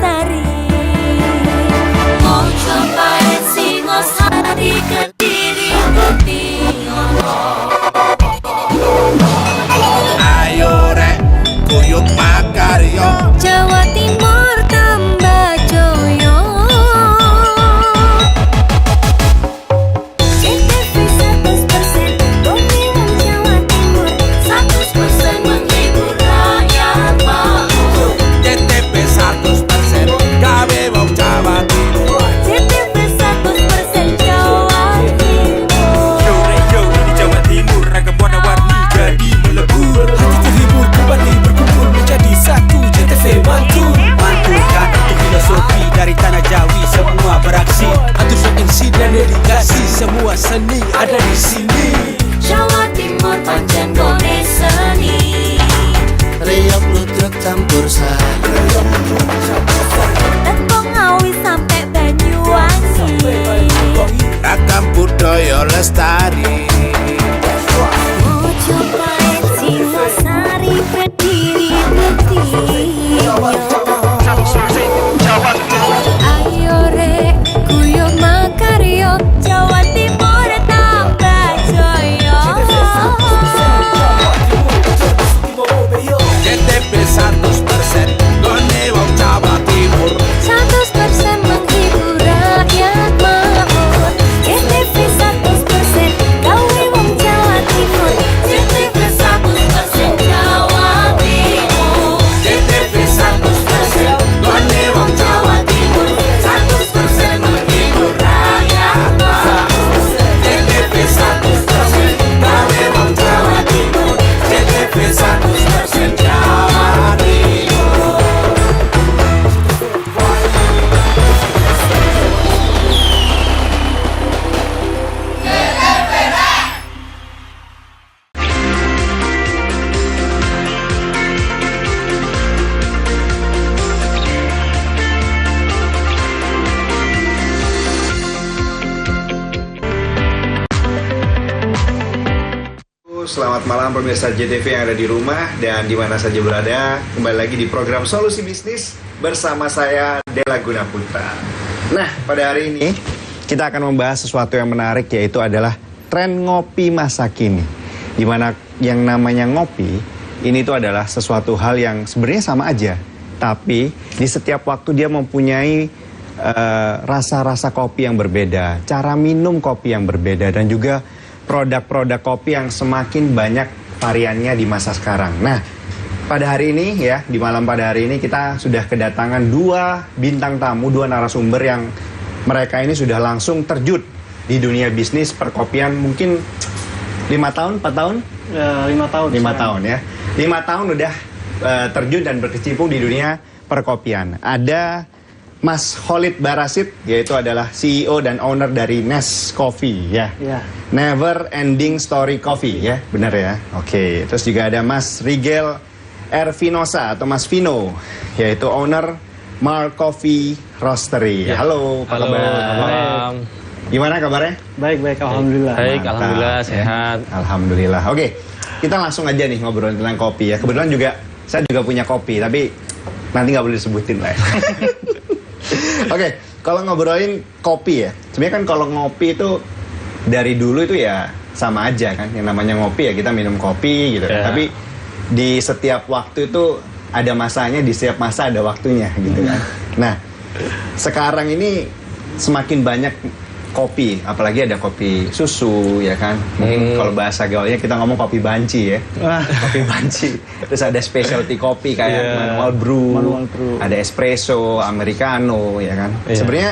lestari. Mau cobain Singosari Kediri Kutingono. Ayo rek, kuyuk makaryo. Jawa Timur tambah joyo. CTV 100% Bumi Wong Jawa Timur, 100% menghibur rakyat makmur. CTP 100% gawe wong Jawa Timur. CTV 100% Jawa Timur. Yo di Jawa Timur ragam warna-warni jadi melebur. Hati terhibur kembali berkumpul menjadi satu. CTV mantu mantulkan itu filosofi dari tanah Jawi, semua beraksi. Atur MC dan dedikasi, semua seni ada di sini. Jawa Timur pancen gone seni. Riok ludruk campur sari. Tembung Ngawi sampai Banyuwangi. Ragam budaya lestari. Mau cobain Singosari Kediri Kutingono. Ayo rek, kuyuk makaryo. Jawa Timur tambah joyo. CTP 100% gone wong Jawa Timur. 100% menghibur rakyat makmur. CTV 100% gawe wong Jawa Timur. CTV 100% Jawa Timur. CTP 100% gone wong Jawa Timur. 100% menghibur rakyat makmur. CTP 100% gawe wong Jawa Timur. CTP 100% Jawa Timur. Selamat malam pemirsa JTV yang ada di rumah dan di mana saja berada. Kembali lagi di program Solusi Bisnis bersama saya Dela Gunaputra. Nah, pada hari ini kita akan membahas sesuatu yang menarik, yaitu adalah tren ngopi masa kini. Di mana yang namanya ngopi ini itu adalah sesuatu hal yang sebenarnya sama aja, tapi di setiap waktu dia mempunyai rasa-rasa kopi yang berbeda, cara minum kopi yang berbeda, dan juga produk-produk kopi yang semakin banyak variannya di masa sekarang. Nah, pada hari ini ya, di malam pada hari ini kita sudah kedatangan dua bintang tamu, dua narasumber yang mereka ini sudah langsung terjun di dunia bisnis perkopian mungkin 5 tahun, 4 tahun? 5 tahun. 5 tahun ya. 5 tahun udah terjun dan berkecimpung di dunia perkopian. Ada Mas Khalid Barasid, yaitu adalah CEO dan owner dari Nest Coffee ya. Ya. Never Ending Story Coffee ya, benar ya. Oke, terus juga ada Mas Rigel Ervinosa atau Mas Vino, yaitu owner Mark Coffee Roastery. Ya. Halo, apa kabar? Malam. Gimana kabarnya? Baik, alhamdulillah. Baik, Mantap, alhamdulillah ya. sehat. Alhamdulillah. Oke, kita langsung aja nih ngobrolin tentang kopi ya. Kebetulan juga saya juga punya kopi, tapi nanti nggak boleh disebutin lah ya. Oke, kalau ngobrolin kopi ya, sebenarnya kan kalau ngopi itu dari dulu itu ya sama aja kan, yang namanya ngopi ya kita minum kopi gitu kan. Tapi di setiap waktu itu ada masanya, di setiap masa ada waktunya gitu kan. Nah, sekarang ini semakin banyak kopi, apalagi ada kopi susu ya kan. Mungkin kalau bahasa gaulnya kita ngomong kopi banci ya. Kopi banci. Terus ada specialty kopi kayak manual brew, ada espresso, americano ya kan. Sebenarnya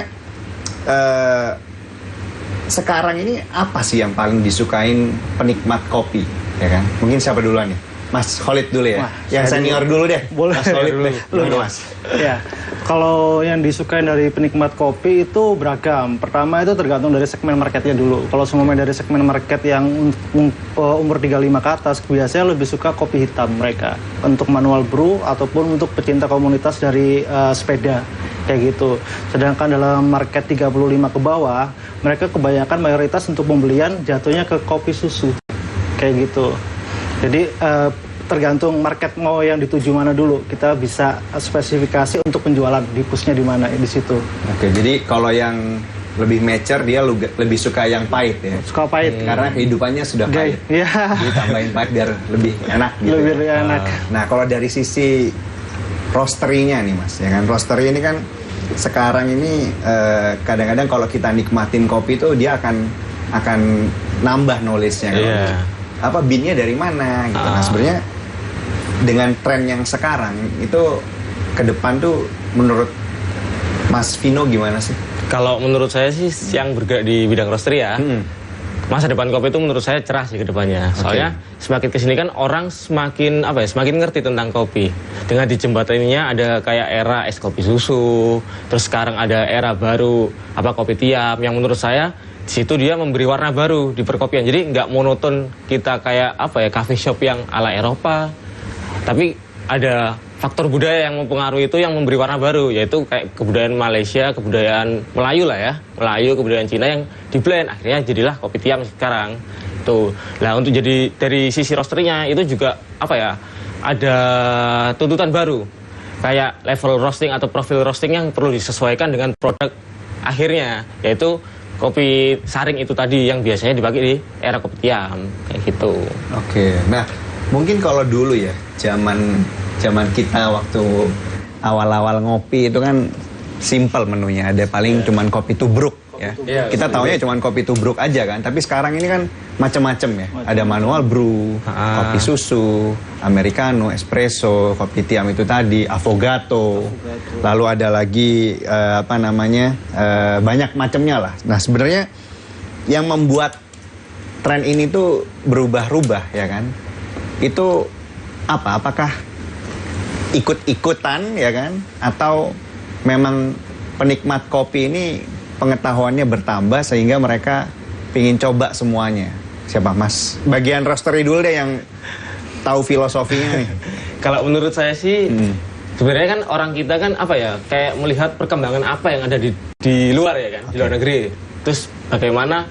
sekarang ini apa sih yang paling disukain penikmat kopi ya kan? Mungkin siapa duluan nih? Mas Khalid dulu ya. Wah, yang senior dulu deh. Boleh. Mas Khalid deh. Dulu Mas. Ya, kalau yang disukai dari penikmat kopi itu beragam. Pertama itu tergantung dari segmen marketnya dulu. Kalau semua dari segmen market yang umur 35 ke atas, biasanya lebih suka kopi hitam mereka. Untuk manual brew ataupun untuk pecinta komunitas dari sepeda. Kayak gitu. Sedangkan dalam market 35 ke bawah, mereka kebanyakan mayoritas untuk pembelian jatuhnya ke kopi susu. Kayak gitu. Jadi tergantung market mau yang dituju mana dulu. Kita bisa spesifikasi untuk penjualan dipusnya di mana di situ. Oke, jadi kalau yang lebih mature dia lebih suka yang pahit ya. Suka pahit Karena kehidupannya sudah pahit. Iya. Jadi tambahin pahit biar lebih enak gitu. Lebih ya. enak. Nah, kalau dari sisi roastery-nya nih Mas, ya kan roastery ini kan sekarang ini kadang-kadang kalau kita nikmatin kopi itu dia akan nambah knowledge-nya kan. Iya. Apa bean-nya dari mana gitu. Nah, sebenarnya dengan tren yang sekarang itu ke depan tuh menurut Mas Vino gimana sih? Kalau menurut saya sih yang bergerak di bidang roastery ya, masa depan kopi itu menurut saya cerah sih ke depannya. Soalnya semakin kesini kan orang semakin semakin ngerti tentang kopi. Dengan dijembataninya ada kayak era es kopi susu, terus sekarang ada era baru kopi tiam yang menurut saya di situ dia memberi warna baru di perkopian. Jadi nggak monoton kita kayak coffee shop yang ala Eropa. Tapi ada faktor budaya yang mempengaruhi itu yang memberi warna baru, yaitu kayak kebudayaan Malaysia, kebudayaan Melayu lah ya, Melayu, kebudayaan Cina yang diblend, akhirnya jadilah kopi tiam sekarang. Tuh, lah untuk jadi dari sisi roastery-nya itu juga ada tuntutan baru, kayak level roasting atau profil roasting yang perlu disesuaikan dengan produk akhirnya, yaitu kopi saring itu tadi yang biasanya dipakai di era kopi tiam, kayak gitu. Oke, nah mungkin kalau dulu ya, zaman kita waktu awal-awal ngopi itu kan simple menunya, ada paling cuman kopi tubruk ya. Kita taunya cuman kopi tubruk aja kan, tapi sekarang ini kan macam-macam ya. Ada manual brew, kopi susu, americano, espresso, kopi tiam itu tadi, affogato. Lalu ada lagi banyak macamnya lah. Nah, sebenarnya yang membuat tren ini tuh berubah-ubah ya kan. Itu apakah ikut-ikutan ya kan, atau memang penikmat kopi ini pengetahuannya bertambah sehingga mereka pingin coba semuanya? Siapa Mas? Bagian roastery dulu deh yang tahu filosofinya nih. Kalau menurut saya sih sebenarnya kan orang kita kan kayak melihat perkembangan apa yang ada di luar ya kan, di luar negeri. Terus bagaimana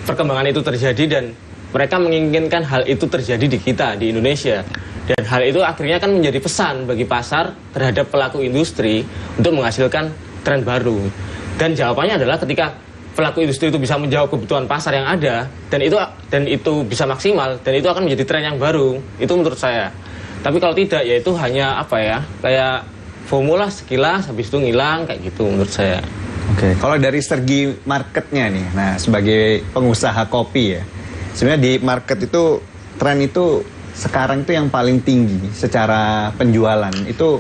perkembangan itu terjadi dan mereka menginginkan hal itu terjadi di kita, di Indonesia. Dan hal itu akhirnya kan menjadi pesan bagi pasar terhadap pelaku industri untuk menghasilkan tren baru. Dan jawabannya adalah ketika pelaku industri itu bisa menjawab kebutuhan pasar yang ada, dan itu bisa maksimal, dan itu akan menjadi tren yang baru. Itu menurut saya. Tapi kalau tidak, ya itu hanya kayak formula sekilas, habis itu ngilang, kayak gitu menurut saya. Oke, kalau dari segi marketnya nih, nah sebagai pengusaha kopi ya, sebenarnya di market itu tren itu sekarang itu yang paling tinggi secara penjualan itu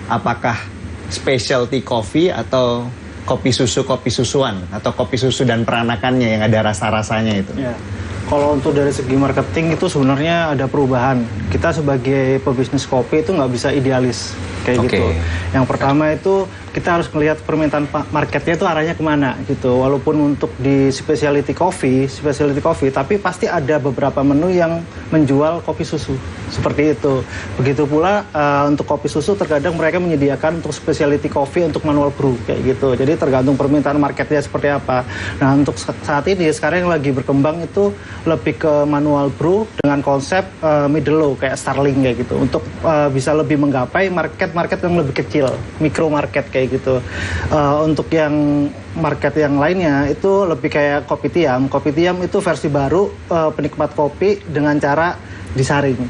apakah specialty coffee atau kopi susuan atau kopi susu dan peranakannya yang ada rasa-rasanya itu? Ya. Kalau untuk dari segi marketing itu sebenarnya ada perubahan. Kita sebagai pebisnis kopi itu nggak bisa idealis kayak gitu. Yang pertama itu kita harus melihat permintaan marketnya itu arahnya kemana gitu. Walaupun untuk di specialty coffee, tapi pasti ada beberapa menu yang menjual kopi susu seperti itu. Begitu pula untuk kopi susu terkadang mereka menyediakan untuk specialty coffee untuk manual brew kayak gitu. Jadi tergantung permintaan marketnya seperti apa. Nah untuk saat ini sekarang yang lagi berkembang itu lebih ke manual brew dengan konsep middle low kayak Starling kayak gitu untuk bisa lebih menggapai market yang lebih kecil, micro market kayak gitu. Untuk yang market yang lainnya itu lebih kayak kopi tiam. Kopi tiam itu versi baru penikmat kopi dengan cara disaring.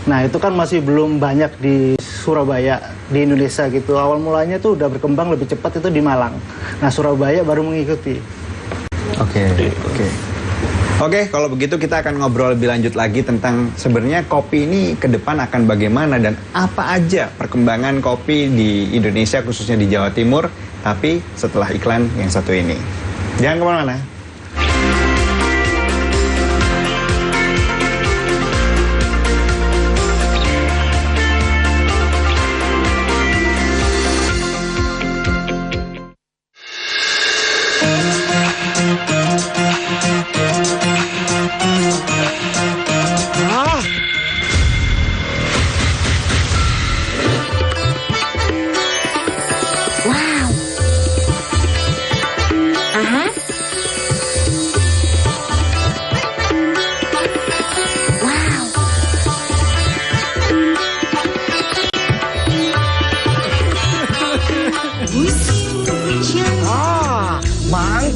Nah itu kan masih belum banyak di Surabaya, di Indonesia gitu. Awal mulanya tuh udah berkembang lebih cepat itu di Malang. Nah Surabaya baru mengikuti. Oke, kalau begitu kita akan ngobrol lebih lanjut lagi tentang sebenarnya kopi ini ke depan akan bagaimana dan apa aja perkembangan kopi di Indonesia khususnya di Jawa Timur, tapi setelah iklan yang satu ini. Jangan kemana-mana.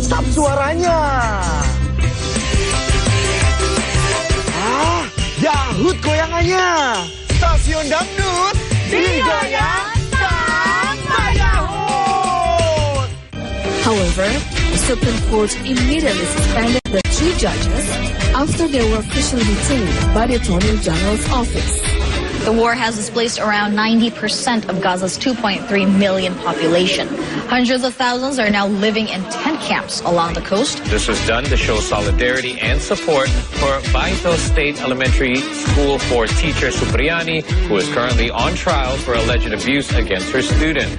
Stop suaranya. Yahut goyangannya. Stasiun dangdut digoyang sama Yahut. However, the Supreme Court immediately suspended the 2 judges after they were officially detained by the Attorney General's office. The war has displaced around 90% of Gaza's 2.3 million population. Hundreds of thousands are now living in tent camps along the coast. This was done to show solidarity and support for Baito State Elementary School for teacher Supriani, who is currently on trial for alleged abuse against her student.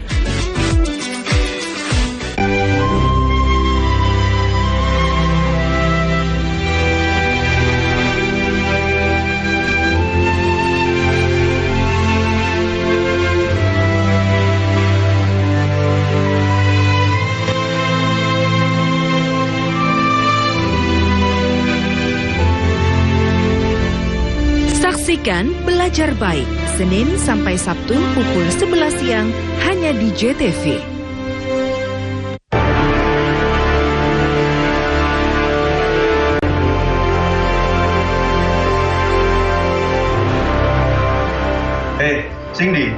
Saksikan Belajar Baik, Senin sampai Sabtu pukul 11 siang hanya di JTV. Cindy.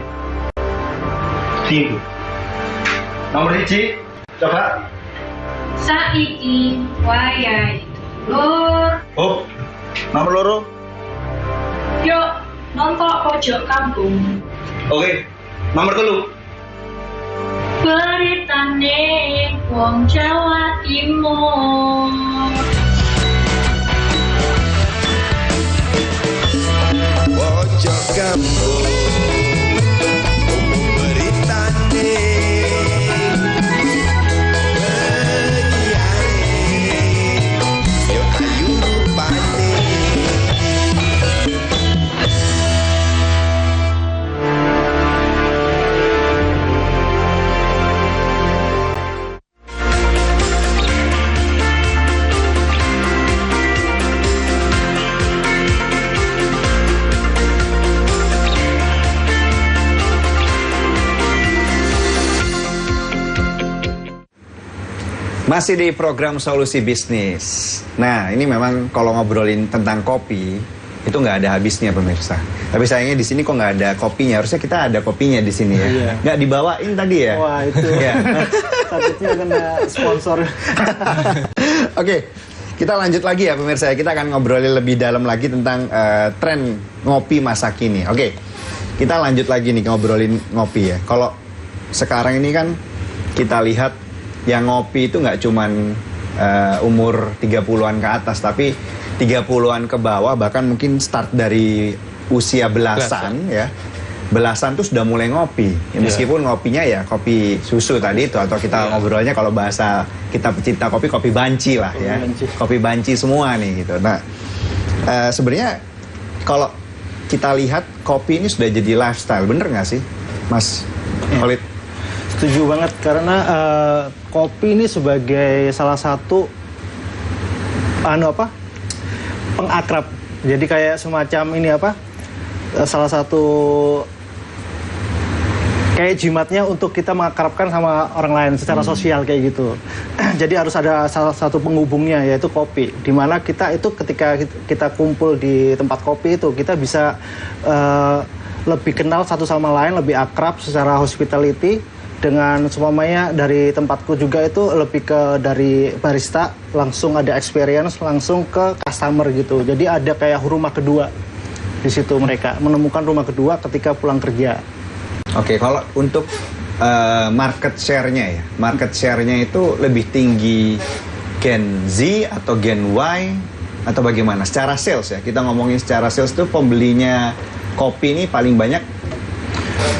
Nomor hiji, coba. Saiki wayahe lur. Oh, nomor loro. Yuk, nonton pojok kampung. Oke, nomor 3. Beritane wong Jawa Timur. Pojok kampung beritane yo ayu rupane. Masih di program Solusi Bisnis. Nah, ini memang kalau ngobrolin tentang kopi itu nggak ada habisnya pemirsa. Tapi sayangnya di sini kok nggak ada kopinya. Harusnya kita ada kopinya di sini ya. Iya. Nggak dibawain tadi ya. Wah itu. Ya. Takutnya kena sponsor. Oke, kita lanjut lagi ya pemirsa. Kita akan ngobrolin lebih dalam lagi tentang tren ngopi masa kini. Oke, kita lanjut lagi nih ngobrolin ngopi ya. Kalau sekarang ini kan kita lihat yang ngopi itu nggak cuman umur 30-an ke atas, tapi 30-an ke bawah, bahkan mungkin start dari usia belasan ya. Belasan tuh sudah mulai ngopi. Ya, meskipun ngopinya ya kopi susu tadi itu, atau kita ngobrolnya kalau bahasa kita pecinta kopi, kopi banci lah ya. Kopi banci semua nih gitu. Nah, sebenarnya kalau kita lihat kopi ini sudah jadi lifestyle, bener nggak sih, Mas Khalid? Setuju banget, karena kopi ini sebagai salah satu pengakrab. Jadi kayak semacam ini salah satu kayak jimatnya untuk kita mengakrabkan sama orang lain secara sosial kayak gitu. Jadi harus ada salah satu penghubungnya, yaitu kopi. Dimana kita itu ketika kita kumpul di tempat kopi itu, kita bisa lebih kenal satu sama lain, lebih akrab secara hospitality. Dengan semuanya dari tempatku juga itu lebih ke dari barista, langsung ada experience, langsung ke customer gitu. Jadi ada kayak rumah kedua di situ, mereka menemukan rumah kedua ketika pulang kerja. Oke, kalau untuk market share-nya ya, market share-nya itu lebih tinggi Gen Z atau Gen Y atau bagaimana? Secara sales ya, kita ngomongin secara sales itu pembelinya kopi ini paling banyak.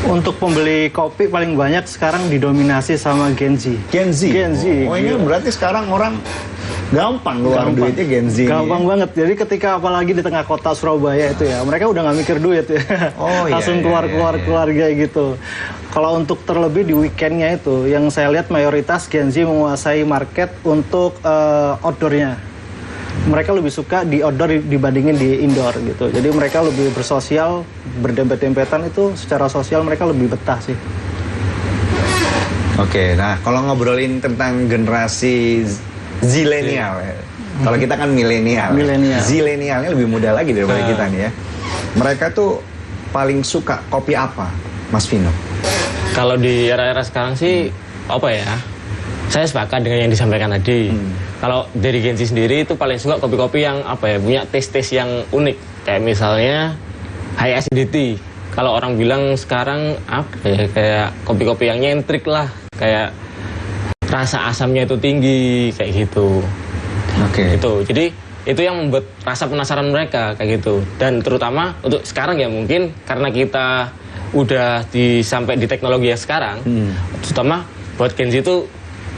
Untuk pembeli kopi paling banyak sekarang didominasi sama Gen Z. Gen Z? Gen Z. Oh ini berarti sekarang orang gampang keluar duitnya Gen Z. Gampang banget. Jadi ketika apalagi di tengah kota Surabaya itu ya, mereka udah nggak mikir duit ya. Oh, langsung keluar kayak gitu. Kalau untuk terlebih di weekendnya itu, yang saya lihat mayoritas Gen Z menguasai market untuk outdoornya. Mereka lebih suka di outdoor dibandingin di indoor gitu. Jadi mereka lebih bersosial, berdempet-dempetan itu secara sosial mereka lebih betah sih. Oke, nah kalau ngobrolin tentang generasi Zilenial ya. Kalau kita kan milenial. Zilenialnya lebih muda lagi daripada kita nih ya. Mereka tuh paling suka kopi apa, Mas Vino? Kalau di era-era sekarang sih apa ya? Saya sepakat dengan yang disampaikan tadi. Kalau dari Gen Z sendiri itu paling suka kopi-kopi yang apa ya, punya taste-taste yang unik. Kayak misalnya high acidity. Kalau orang bilang sekarang apa ya, kayak kopi-kopi yang nyentrik lah, kayak rasa asamnya itu tinggi kayak gitu. Itu. Jadi itu yang membuat rasa penasaran mereka kayak gitu. Dan terutama untuk sekarang ya mungkin karena kita udah sampai di teknologi yang sekarang, terutama buat Gen Z itu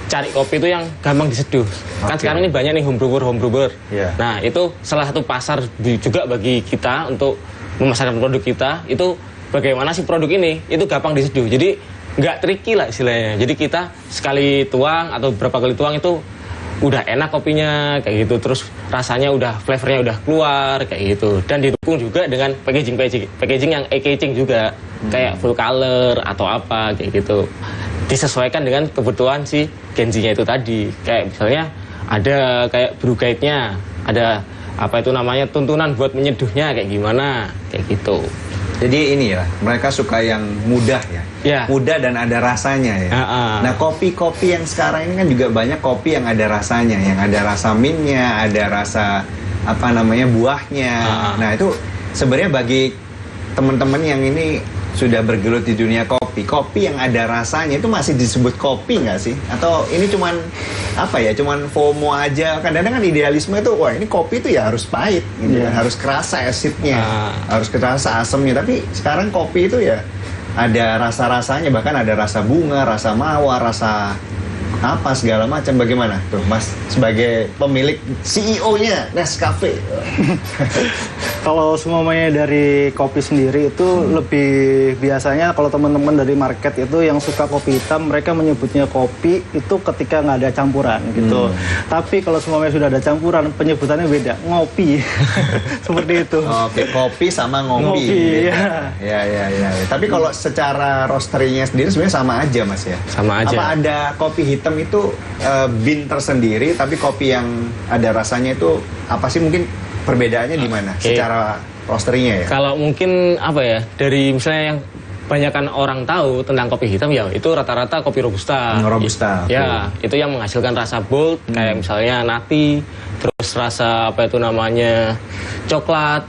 cari kopi itu yang gampang diseduh. Kan sekarang ini banyak nih home brewer. Nah, itu salah satu pasar juga bagi kita untuk memasarkan produk kita. Itu bagaimana sih produk ini itu gampang diseduh. Jadi nggak tricky lah istilahnya. Jadi kita sekali tuang atau berapa kali tuang itu udah enak kopinya kayak gitu, terus rasanya udah flavornya udah keluar kayak gitu, dan didukung juga dengan packaging yang eye-catching juga, kayak full color atau apa kayak gitu, disesuaikan dengan kebutuhan si Gen Z-nya itu tadi. Kayak misalnya ada kayak brew guide-nya, ada apa itu namanya, tuntunan buat menyeduhnya kayak gimana kayak gitu. Jadi ini ya, mereka suka yang mudah ya, mudah dan ada rasanya ya. Nah, kopi-kopi yang sekarang ini kan juga banyak kopi yang ada rasanya, yang ada rasa mintnya, ada rasa apa namanya buahnya. Nah, itu sebenarnya bagi teman-teman yang ini sudah bergelut di dunia kopi yang ada rasanya itu masih disebut kopi nggak sih? Atau ini cuman apa ya, cuman FOMO aja? Kadang-kadang kan idealisme itu, wah ini kopi itu ya harus pahit gitu kan, harus kerasa asidnya, harus kerasa asamnya. Tapi sekarang kopi itu ya ada rasa-rasanya, bahkan ada rasa bunga, rasa mawar, rasa apa segala macam. Bagaimana tuh Mas sebagai pemilik CEO-nya Nescafe? Kalau semuanya dari kopi sendiri itu lebih biasanya kalau teman-teman dari market itu yang suka kopi hitam, mereka menyebutnya kopi itu ketika nggak ada campuran gitu. Tapi kalau semuanya sudah ada campuran, penyebutannya beda, ngopi. Seperti itu. Oke, kopi sama ngopi. Ya. Tapi kalau secara roasterinya sendiri sebenarnya sama aja Mas ya? Sama aja. Apa ada kopi hitam itu bean tersendiri, tapi kopi yang ada rasanya itu apa sih, mungkin perbedaannya di mana secara roasterinya ya? Kalau mungkin apa ya, dari misalnya yang banyakkan orang tahu tentang kopi hitam ya itu rata-rata kopi robusta. Ya, itu yang menghasilkan rasa bold kayak misalnya nati, terus rasa apa itu namanya coklat,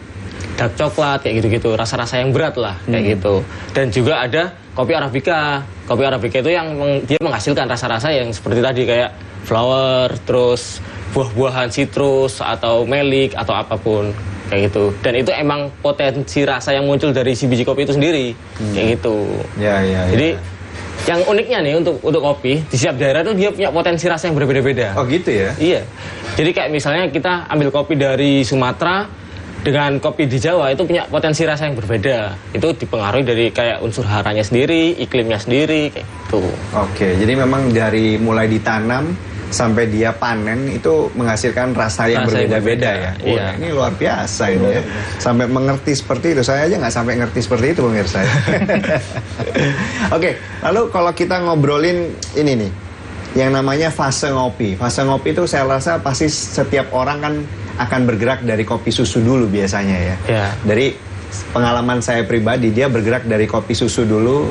dark coklat kayak gitu-gitu, rasa-rasa yang berat lah kayak gitu. Dan juga ada kopi arabica. Kopi arabica itu yang dia menghasilkan rasa-rasa yang seperti tadi kayak flower, terus buah-buahan citrus atau melik atau apapun kayak gitu. Dan itu emang potensi rasa yang muncul dari si biji kopi itu sendiri kayak gitu. Jadi yang uniknya nih untuk kopi di setiap daerah itu dia punya potensi rasa yang berbeda-beda. Oh gitu ya? Iya. Jadi kayak misalnya kita ambil kopi dari Sumatera dengan kopi di Jawa itu punya potensi rasa yang berbeda. Itu dipengaruhi dari kayak unsur haranya sendiri, iklimnya sendiri kayak gitu. Oke, jadi memang dari mulai ditanam sampai dia panen itu menghasilkan rasa yang berbeda-beda ya. Wah, ini luar biasa ini ya. Sampai mengerti seperti itu. Saya aja nggak sampai ngerti seperti itu pemirsa. Oke, lalu kalau kita ngobrolin ini nih, yang namanya fase ngopi. Fase ngopi itu saya rasa pasti setiap orang kan akan bergerak dari kopi susu dulu biasanya ya. Dari pengalaman saya pribadi, dia bergerak dari kopi susu dulu.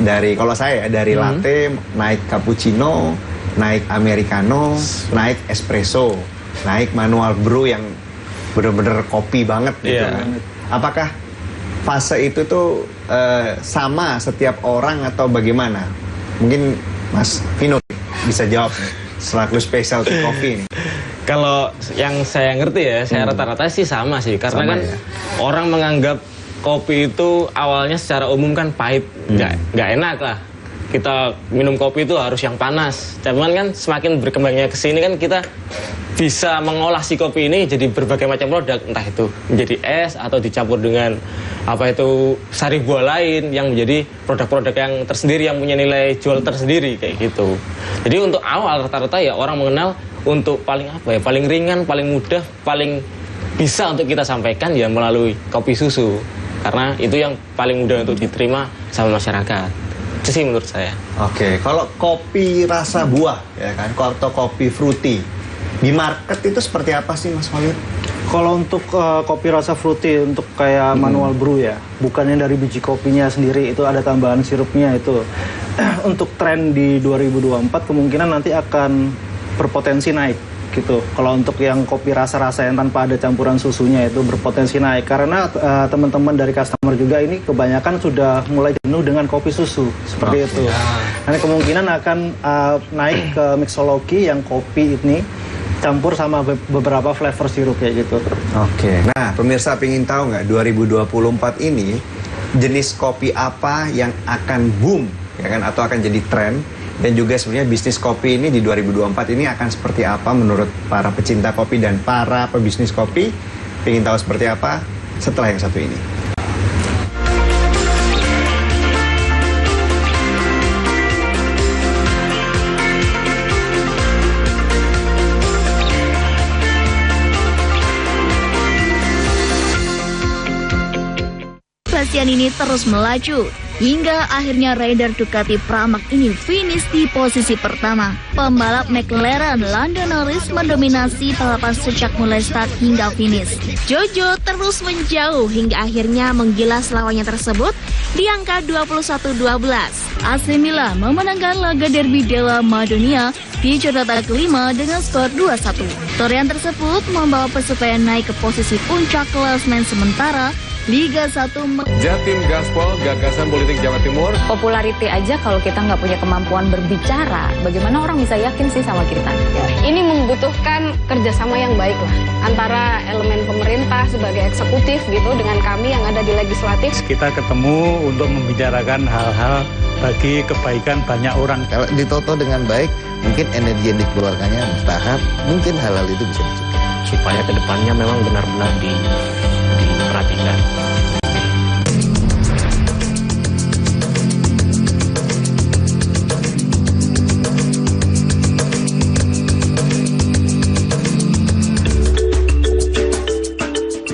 Dari kalau saya dari latte, naik cappuccino, naik americano, naik espresso, naik manual brew yang bener-bener kopi banget gitu kan. Apakah fase itu tuh sama setiap orang atau bagaimana? Mungkin Mas Vino bisa jawab selaku specialty kopi ini. Kalau yang saya ngerti ya, saya rata-rata sih sama sih. Karena orang menganggap kopi itu awalnya secara umum kan pahit, nggak enak lah. Kita minum kopi itu harus yang panas. Cuman kan semakin berkembangnya ke sini kan kita bisa mengolah si kopi ini jadi berbagai macam produk, entah itu menjadi es atau dicampur dengan apa itu sari buah lain yang menjadi produk-produk yang tersendiri yang punya nilai jual tersendiri kayak gitu. Jadi untuk awal rata-rata ya orang mengenal untuk paling apa ya, paling ringan, paling mudah, paling bisa untuk kita sampaikan ya melalui kopi susu. Karena itu yang paling mudah untuk diterima sama masyarakat. Itu sih menurut saya. Oke, kalau kopi rasa buah ya kan, atau kopi fruity Di market itu seperti apa sih Mas Khalid? Kalau untuk kopi rasa fruity untuk kayak manual brew ya, bukannya dari biji kopinya sendiri, itu ada tambahan sirupnya itu. Untuk tren di 2024 kemungkinan nanti akan berpotensi naik gitu. Kalau untuk yang kopi rasa-rasa yang tanpa ada campuran susunya itu berpotensi naik karena teman-teman dari customer juga ini kebanyakan sudah mulai jenuh dengan kopi susu seperti itu. Nanti kemungkinan akan naik ke mixology yang kopi ini campur sama beberapa flavor sirup kayak gitu. Oke. Nah, pemirsa pengen tahu nggak 2024 ini jenis kopi apa yang akan boom, ya kan, atau akan jadi tren? Dan juga sebenarnya bisnis kopi ini di 2024 ini akan seperti apa menurut para pecinta kopi dan para pebisnis kopi? Pengen tahu seperti apa? Setelah yang satu ini. Pelasian ini terus melaju hingga akhirnya rider Ducati Pramac ini finish di posisi pertama. Pembalap McLaren Lando Norris mendominasi balapan sejak mulai start hingga finish. Jojo terus menjauh hingga akhirnya menggilas lawannya tersebut di angka 21-12. AC Milan memenangkan laga derby della Madonia di jornada kelima dengan skor 2-1. Torehan tersebut membawa Persebaya naik ke posisi puncak klasemen sementara Liga 1. Jatim Gaspol, gagasan politik Jawa Timur. Popularity aja kalau kita nggak punya kemampuan berbicara, bagaimana orang bisa yakin sih sama kita? Ini membutuhkan kerjasama yang baik lah antara elemen pemerintah sebagai eksekutif gitu dengan kami yang ada di legislatif. Kita ketemu untuk membicarakan hal-hal bagi kebaikan banyak orang. Kalau ditoto dengan baik, mungkin energi yang dikeluarkannya mustahab, mungkin hal-hal itu bisa dicegah. Supaya kedepannya memang benar-benar diperhatikan.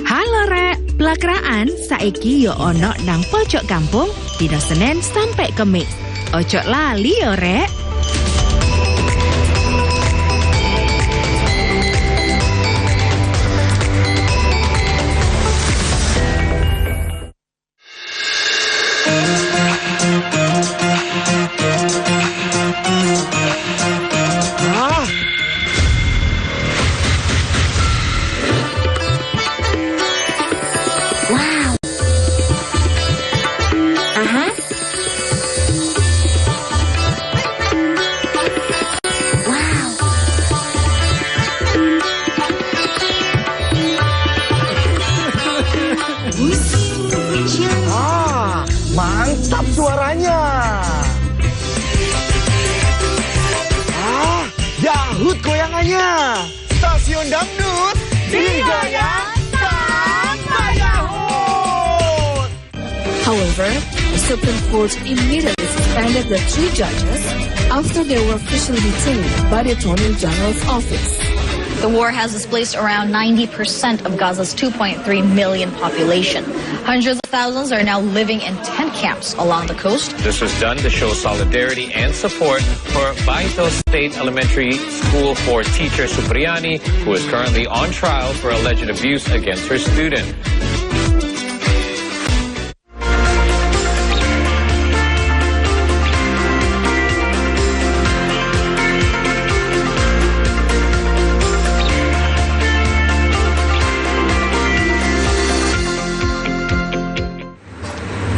Halo Rek, pelakraan saiki yo ono nang pojok kampung dina Senin sampai Kemis. Ojo lali yo Rek. Mantap suaranya. Dahut goyangannya. Stasiun Dangdut digoyang sampai dahut. However, the Supreme Court immediately suspended the 3 judges after they were officially detained by the Attorney General's office. The war has displaced around 90% of Gaza's 2.3 million population. Hundreds of thousands are now living in tent camps along the coast. This was done to show solidarity and support for Baito State Elementary School for teacher Supriani, who is currently on trial for alleged abuse against her student.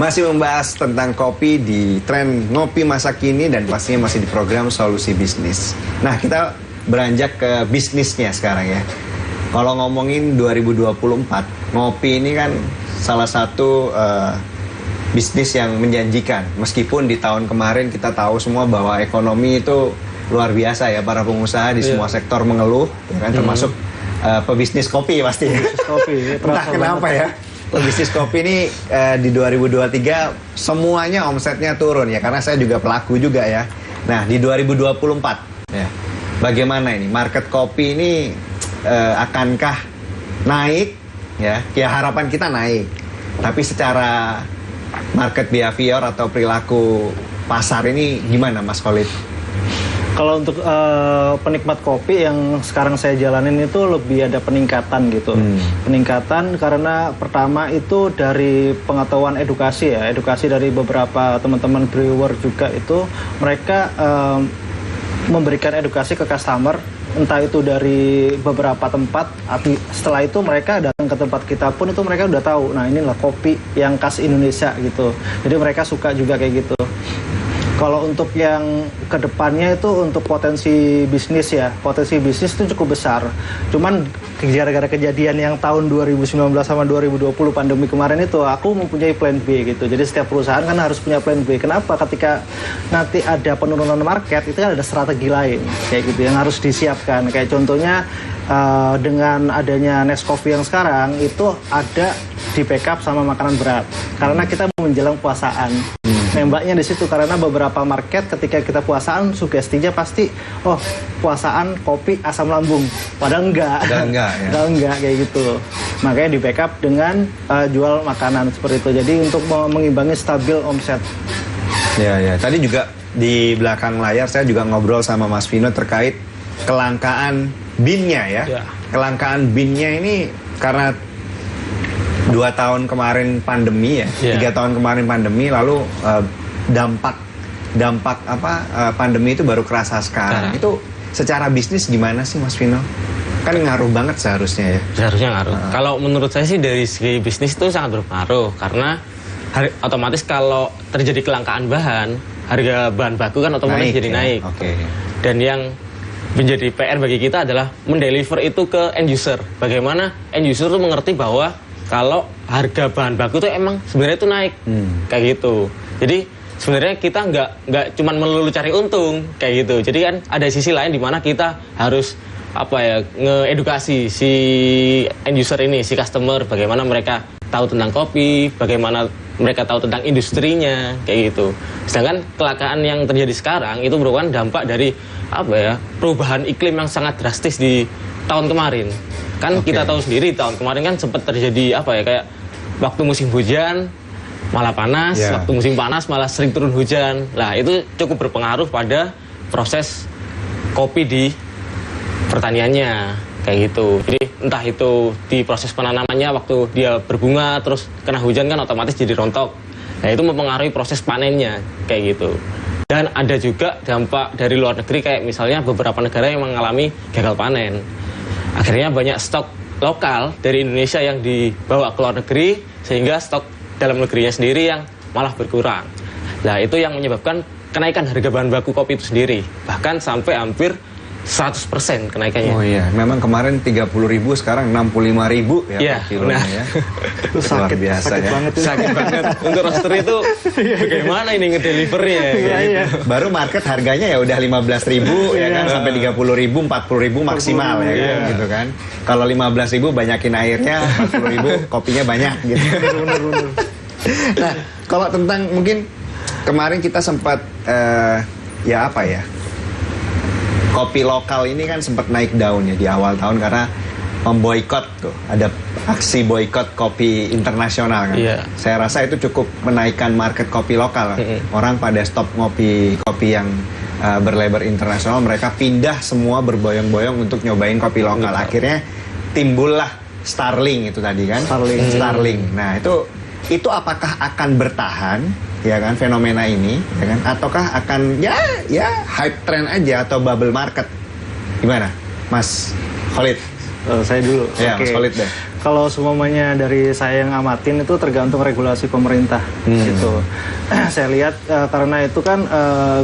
Masih membahas tentang kopi di tren ngopi masa kini dan pastinya masih di program Solusi Bisnis. Nah, kita beranjak ke bisnisnya sekarang ya. Kalau ngomongin 2024, ngopi ini kan salah satu bisnis yang menjanjikan. Meskipun di tahun kemarin kita tahu semua bahwa ekonomi itu luar biasa ya, para pengusaha di semua sektor mengeluh, ya kan, termasuk pebisnis kopi pasti. Pebisnis kopi. Entah kenapa ya. Bisnis kopi ini di 2023 semuanya omsetnya turun ya, karena saya juga pelaku juga ya. Nah, di 2024 ya, bagaimana ini market kopi ini akankah naik ya? Ya harapan kita naik. Tapi secara market behavior atau perilaku pasar ini gimana Mas Khalid? Kalau untuk penikmat kopi yang sekarang saya jalanin itu lebih ada peningkatan gitu. Peningkatan karena pertama itu dari pengetahuan edukasi ya, edukasi dari beberapa teman-teman brewer juga itu mereka memberikan edukasi ke customer, entah itu dari beberapa tempat. Setelah itu mereka datang ke tempat kita pun itu mereka udah tahu, nah inilah kopi yang khas Indonesia gitu. Jadi mereka suka juga kayak gitu. Kalau untuk yang kedepannya itu untuk potensi bisnis ya, potensi bisnis itu cukup besar. Cuman gara-gara kejadian yang tahun 2019 sama 2020 pandemi kemarin itu, aku mempunyai plan B gitu. Jadi setiap perusahaan kan harus punya plan B. Kenapa? Ketika nanti ada penurunan market, itu kan ada strategi lain kayak gitu yang harus disiapkan. Kayak contohnya dengan adanya Nescoffee yang sekarang itu ada di backup sama makanan berat. Karena kita menjelang puasaan. Nembaknya di situ karena beberapa market ketika kita puasaan sugestinya pasti puasaan kopi asam lambung, padahal enggak kayak gitu. Makanya di backup dengan jual makanan seperti itu. Jadi untuk mengimbangi stabil omset. Ya. Tadi juga di belakang layar saya juga ngobrol sama Mas Vino terkait kelangkaan binnya ya. Kelangkaan binnya ini karena 2 tahun kemarin pandemi ya, 3 tahun kemarin pandemi, lalu dampak pandemi itu baru kerasa sekarang. Itu secara bisnis gimana sih Mas Vino? Kan ngaruh banget seharusnya ya. Seharusnya ngaruh. Kalau menurut saya sih dari segi bisnis itu sangat berpengaruh karena otomatis kalau terjadi kelangkaan bahan, harga bahan baku kan otomatis jadi naik. Dan yang menjadi PR bagi kita adalah mendeliver itu ke end user. Bagaimana end user itu mengerti bahwa kalau harga bahan baku tuh emang sebenarnya itu naik kayak gitu. Jadi sebenarnya kita nggak cuma melulu cari untung kayak gitu. Jadi kan ada sisi lain di mana kita harus ngeedukasi si end user ini, si customer, bagaimana mereka tahu tentang kopi, bagaimana mereka tahu tentang industrinya kayak gitu. Sedangkan kelangkaan yang terjadi sekarang itu merupakan dampak dari perubahan iklim yang sangat drastis di tahun kemarin. Kan kita tahu sendiri tahun kemarin kan sempat terjadi kayak waktu musim hujan malah panas, waktu musim panas malah sering turun hujan. Nah itu cukup berpengaruh pada proses kopi di pertaniannya kayak gitu. Jadi entah itu di proses penanamannya waktu dia berbunga terus kena hujan kan otomatis jadi rontok. Nah itu mempengaruhi proses panennya kayak gitu. Dan ada juga dampak dari luar negeri kayak misalnya beberapa negara yang mengalami gagal panen. Akhirnya banyak stok lokal dari Indonesia yang dibawa ke luar negeri sehingga stok dalam negerinya sendiri yang malah berkurang. Nah itu yang menyebabkan kenaikan harga bahan baku kopi itu sendiri. Bahkan sampai hampir 100% kenaikannya. Oh iya, memang kemarin 30.000 sekarang 65.000 ya per kilonya ya. Itu sakit banget. Sakit banget. Untuk roaster itu bagaimana ini ngedelivernya gitu. Baru market harganya ya udah 15.000 ya kan sampai 30.000, 40.000 maksimal ya kan gitu kan. Kalau 15.000 banyakin airnya, 40.000 kopinya banyak gitu. Nah, kalau tentang mungkin kemarin kita sempat kopi lokal ini kan sempat naik daun ya di awal tahun karena memboikot tuh, ada aksi boikot kopi internasional kan. Saya rasa itu cukup menaikkan market kopi lokal. Orang pada stop ngopi kopi yang berlabel internasional, mereka pindah semua berboyong-boyong untuk nyobain kopi lokal. Akhirnya timbullah Starling itu tadi kan. Starling. Nah, itu apakah akan bertahan? Ya kan fenomena ini ya kan ataukah akan ya hype trend aja atau bubble market gimana Mas Khalid? Saya dulu. Ya, Mas Khalid deh. Kalau semuanya dari saya yang amatin itu tergantung regulasi pemerintah gitu. Saya lihat karena itu kan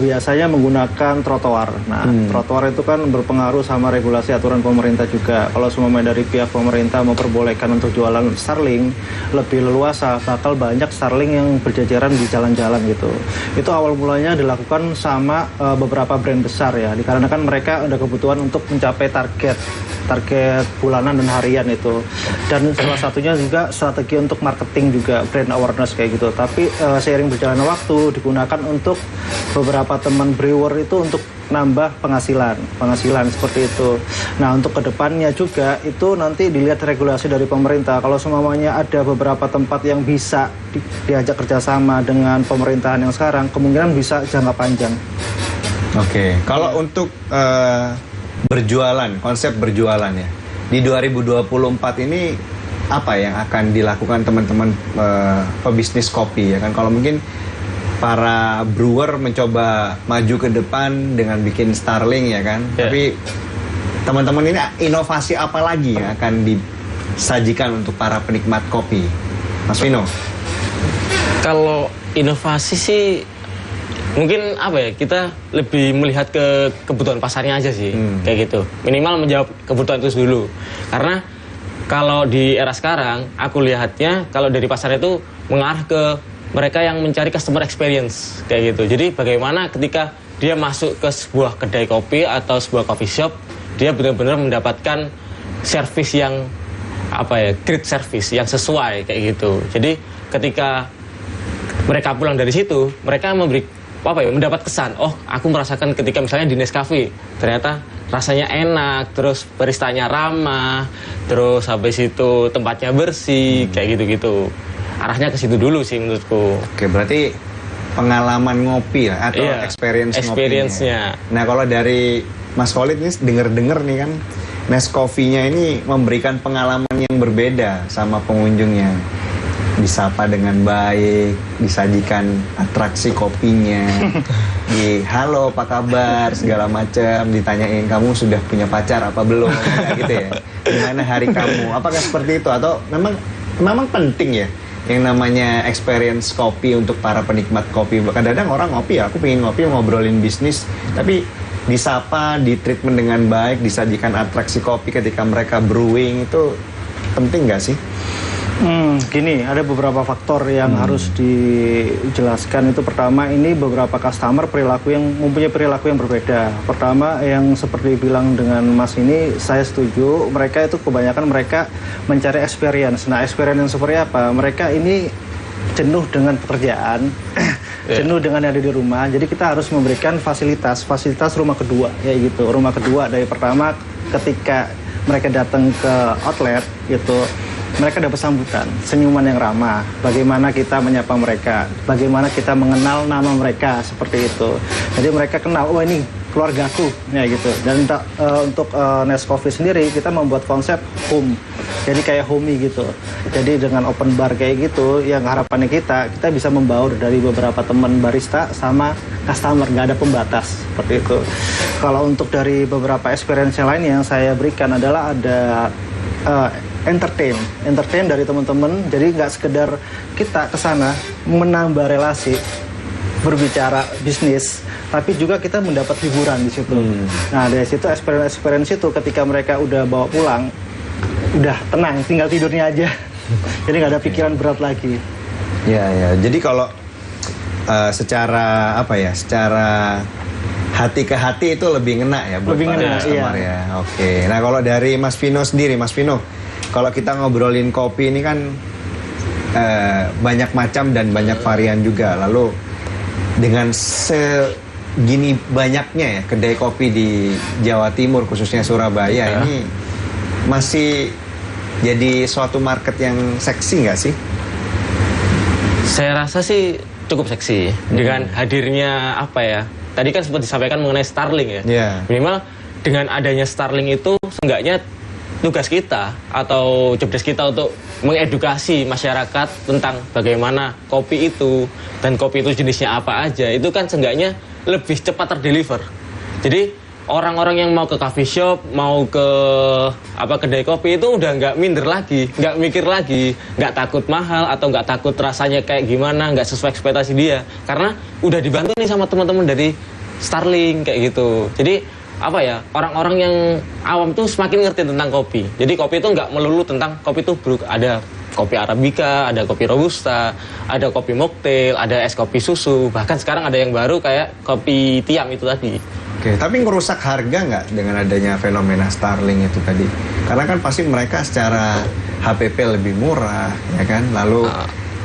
biasanya menggunakan trotoar. Nah, trotoar itu kan berpengaruh sama regulasi aturan pemerintah juga. Kalau semuanya dari pihak pemerintah memperbolehkan untuk jualan Starling lebih leluasa, bakal banyak Starling yang berjajaran di jalan-jalan gitu. Itu awal mulanya dilakukan sama beberapa brand besar ya, dikarenakan mereka ada kebutuhan untuk mencapai target bulanan dan harian itu. Dan salah satunya juga strategi untuk marketing juga, brand awareness kayak gitu. Tapi seiring berjalannya waktu digunakan untuk beberapa teman brewer itu untuk nambah penghasilan seperti itu. Nah untuk kedepannya juga itu nanti dilihat regulasi dari pemerintah. Kalau semuanya ada beberapa tempat yang bisa diajak kerjasama dengan pemerintahan yang sekarang, kemungkinan bisa jangka panjang. Oke. Kalau untuk berjualan, konsep berjualan ya di 2024 ini apa yang akan dilakukan teman-teman pebisnis kopi ya kan? Kalau mungkin para brewer mencoba maju ke depan dengan bikin Starling ya kan? Tapi teman-teman ini inovasi apa lagi yang akan disajikan untuk para penikmat kopi, Mas Vino? Kalau inovasi sih mungkin apa ya, kita lebih melihat ke kebutuhan pasarnya aja sih, kayak gitu. Minimal menjawab kebutuhan itu dulu. Karena kalau di era sekarang, aku lihatnya kalau dari pasar itu mengarah ke mereka yang mencari customer experience, kayak gitu. Jadi bagaimana ketika dia masuk ke sebuah kedai kopi atau sebuah coffee shop, dia benar-benar mendapatkan service yang apa ya, great service yang sesuai, kayak gitu. Jadi ketika mereka pulang dari situ, mereka mendapat kesan, oh aku merasakan ketika misalnya di Nescafe, ternyata rasanya enak, terus baristanya ramah, terus habis itu tempatnya bersih, kayak gitu-gitu. Arahnya ke situ dulu sih menurutku. Oke, berarti pengalaman ngopi ya, atau experience-nya. Nah, kalau dari Mas Khalid ini denger-denger nih kan, Nescafe-nya ini memberikan pengalaman yang berbeda sama pengunjungnya. Disapa dengan baik, disajikan atraksi kopinya, halo apa kabar, segala macam, ditanyain kamu sudah punya pacar apa belum, gitu ya. Gimana hari kamu? Apakah seperti itu atau memang penting ya yang namanya experience kopi untuk para penikmat kopi? Kadang-kadang orang ngopi ya, aku pengen ngopi ngobrolin bisnis, tapi disapa, ditreatment dengan baik, disajikan atraksi kopi ketika mereka brewing, itu penting nggak sih? Gini, ada beberapa faktor yang harus dijelaskan. Itu pertama, ini beberapa customer mempunyai perilaku yang berbeda. Pertama, yang seperti bilang dengan Mas ini, saya setuju. Mereka itu kebanyakan mereka mencari experience. Nah, experience yang seperti apa? Mereka ini jenuh dengan pekerjaan, jenuh dengan yang ada di rumah. Jadi kita harus memberikan fasilitas rumah kedua, ya gitu. Rumah kedua dari pertama ketika mereka datang ke outlet gitu. Mereka dapat sambutan, senyuman yang ramah, bagaimana kita menyapa mereka, bagaimana kita mengenal nama mereka, seperti itu. Jadi mereka kenal, oh ini keluargaku, ya gitu. Dan untuk Nescafe sendiri, kita membuat konsep home, jadi kayak homey gitu. Jadi dengan open bar kayak gitu, yang harapannya kita bisa membaur dari beberapa teman barista sama customer, nggak ada pembatas, seperti itu. Kalau untuk dari beberapa experience yang lain yang saya berikan adalah ada entertain dari teman-teman. Jadi nggak sekedar kita kesana menambah relasi, berbicara bisnis, tapi juga kita mendapat hiburan di situ. Nah, dari situ experience itu ketika mereka udah bawa pulang, udah tenang, tinggal tidurnya aja. Jadi nggak ada pikiran berat lagi. Ya. Jadi kalau secara secara hati ke hati itu lebih ngena ya buat para customer ya. Oke. Nah, kalau dari Mas Vino sendiri, Mas Vino, kalau kita ngobrolin kopi ini kan banyak macam dan banyak varian juga. Lalu dengan segini banyaknya ya kedai kopi di Jawa Timur, khususnya Surabaya, ini masih jadi suatu market yang seksi nggak sih? Saya rasa sih cukup seksi dengan hadirnya tadi kan sempat disampaikan mengenai Starling ya. Minimal dengan adanya Starling itu seenggaknya tugas kita atau jobdesk kita untuk mengedukasi masyarakat tentang bagaimana kopi itu dan kopi itu jenisnya apa aja, itu kan seenggaknya lebih cepat terdeliver. Jadi orang-orang yang mau ke coffee shop, mau ke kedai kopi itu udah nggak minder lagi, nggak mikir lagi, nggak takut mahal atau nggak takut rasanya kayak gimana, nggak sesuai ekspektasi dia, karena udah dibantu nih sama teman-teman dari Starling kayak gitu. Jadi orang-orang yang awam tuh semakin ngerti tentang kopi. Jadi kopi itu nggak melulu tentang kopi tubruk. Ada kopi Arabica, ada kopi Robusta, ada kopi mocktail, ada es kopi susu. Bahkan sekarang ada yang baru kayak kopi tiam itu tadi. Oke, tapi ngerusak harga nggak dengan adanya fenomena Starling itu tadi? Karena kan pasti mereka secara HPP lebih murah, ya kan? Lalu